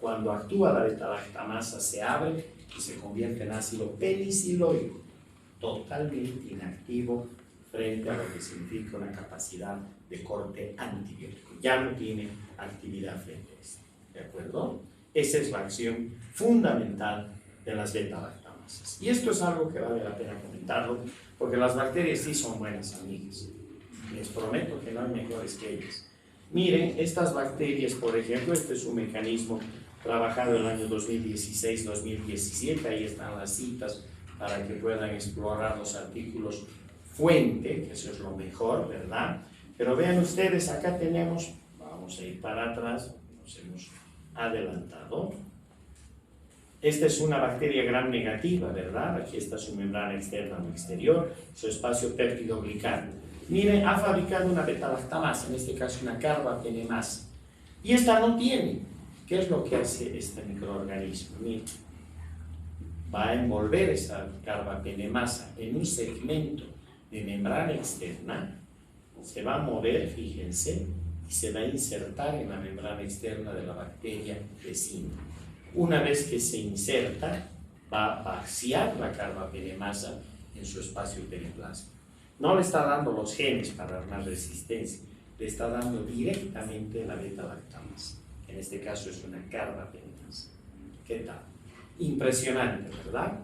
cuando actúa la beta-lactamasa se abre y se convierte en ácido peniciloico, totalmente inactivo frente a lo que significa una capacidad de corte antibiótico. Ya no tiene actividad frente a esto. ¿De acuerdo? Esa es la acción fundamental de las beta-lactamasas. Y esto es algo que vale la pena comentarlo, porque las bacterias sí son buenas amigas. Les prometo que no hay mejores que ellas. Miren, estas bacterias, por ejemplo, este es un mecanismo trabajado en el año 2016-2017, ahí están las citas para que puedan explorar los artículos fuente, que eso es lo mejor, ¿verdad? Pero vean ustedes, acá tenemos, vamos a ir para atrás, nos hemos adelantado. Esta es una bacteria gram negativa, ¿verdad? Aquí está su membrana externa o exterior, su espacio péptido-glicano. Miren, ha fabricado una beta-lactamasa, en este caso una carbapenemasa. Y esta no tiene. ¿Qué es lo que hace este microorganismo? Miren, va a envolver esa carbapenemasa en un segmento de membrana externa, se va a mover, fíjense, y se va a insertar en la membrana externa de la bacteria vecina. Una vez que se inserta, va a vaciar la carbapenemasa en su espacio periplásmico. No le está dando los genes para dar más resistencia, le está dando directamente la beta-lactamasa. En este caso es una carbapenemasa. ¿Qué tal? Impresionante, ¿verdad?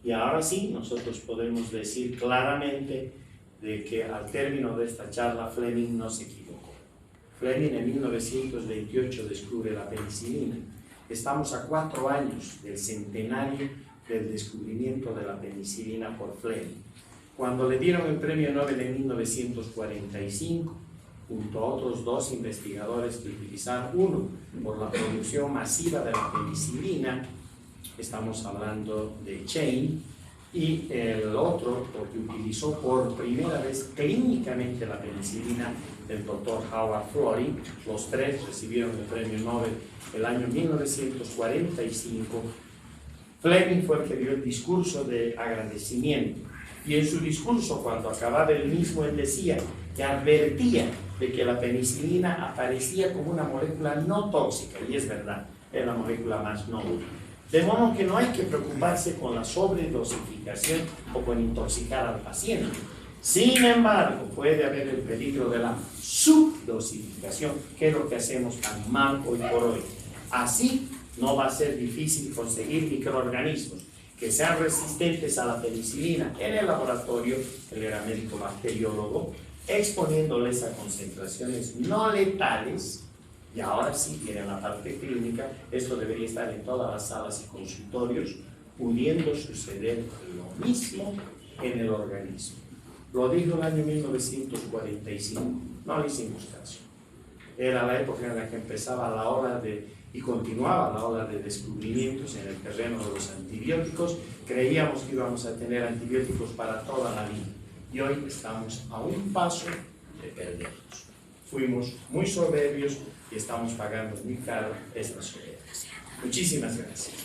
Y ahora sí, nosotros podemos decir claramente de que al término de esta charla Fleming no se equivocó. Fleming en 1928 descubre la penicilina. Estamos a 4 años del centenario del descubrimiento de la penicilina por Fleming. Cuando le dieron el premio Nobel en 1945, junto a otros 2 investigadores que utilizaron, uno por la producción masiva de la penicilina, estamos hablando de Chain, y el otro porque utilizó por primera vez clínicamente la penicilina del doctor Howard Florey. Los 3 recibieron el premio Nobel el año 1945. Fleming fue el que dio el discurso de agradecimiento, y en su discurso, cuando acababa el mismo, él decía que advertía de que la penicilina aparecía como una molécula no tóxica, y es verdad, es la molécula más noble. De modo que no hay que preocuparse con la sobredosificación o con intoxicar al paciente. Sin embargo, puede haber el peligro de la subdosificación, que es lo que hacemos tan mal hoy por hoy. Así, no va a ser difícil conseguir microorganismos que sean resistentes a la penicilina en el laboratorio. Él era médico bacteriólogo, exponiéndoles a concentraciones no letales. Y ahora sí tiene la parte clínica. Esto debería estar en todas las salas y consultorios, pudiendo suceder lo mismo en el organismo. Lo dijo el año 1945, no le hicimos caso. Era la época en la que empezaba la ola y continuaba la ola de descubrimientos en el terreno de los antibióticos. Creíamos que íbamos a tener antibióticos para toda la vida, y hoy estamos a un paso de perderlos. fuimos muy soberbios y estamos pagando muy caro esta soberbia. Muchísimas gracias.